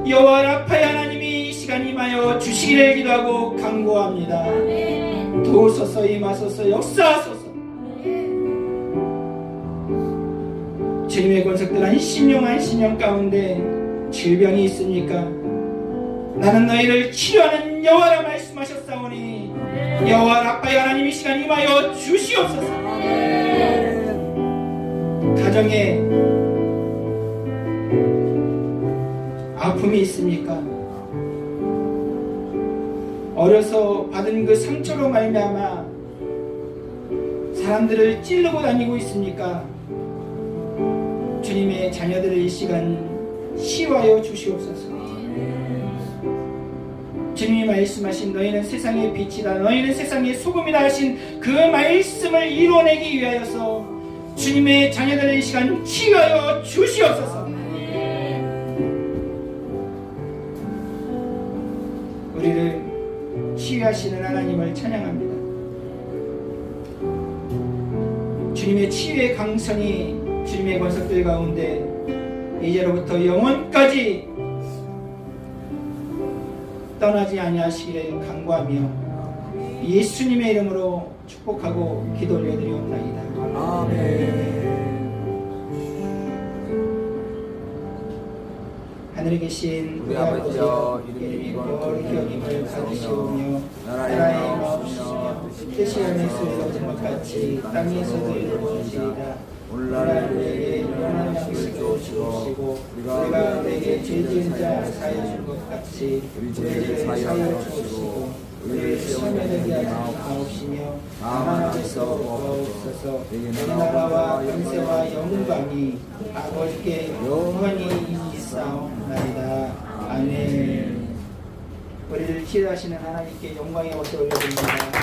여호와 라파의 하나님이 이 시간 임하여 주시기를 기도하고 간구합니다. 도우소서, 임하소서, 역사하소서. 주님의 권속들 안심령 가운데 질병이 있습니까? 나는 너희를 치료하는 여호와라 말씀하셨사오니 여호와 라파의 하나님 이 시간 임하여 주시옵소서. 가정에 아픔이 있습니까? 어려서 받은 그 상처로 말미암아 사람들을 찌르고 다니고 있습니까? 주님의 자녀들을 이 시간 치유하여 주시옵소서. 주님이 말씀하신 너희는 세상의 빛이다, 너희는 세상의 소금이다 하신 그 말씀을 이뤄내기 위하여서 주님의 자녀들을 이 시간 치유하여 주시옵소서. 우리를 치유하시는 하나님을 찬양합니다. 주님의 치유의 강선이 주님의 권속들 가운데 이제로부터 영원까지 떠나지 아니하시기를 간구하며 예수님의 이름으로 축복하고 기도 올려드리옵나이다.
아멘.
하늘에 계신
우리 아버지여, 이름이
거룩히 여김을 받으시오며 나라의 마옵시며 뜻이 하늘에서 이루어진 것 같이 땅에서도 이루어지리이다. 오늘날 우리에게 일용할 양식을 주시고 우리가 우리에게 죄 지은 자 사하여 준 것 같이 우리 죄를 사하여 주시고 우리를 시험에 들게 하지 마옵시며 다만 앞에서 구하옵소서. 내 나라와 권세와 영광이 아버지께 영원히 있사옵나이다. 아멘. 우리를 치유하시는 하나님께 영광의 옷을 올려드립니다.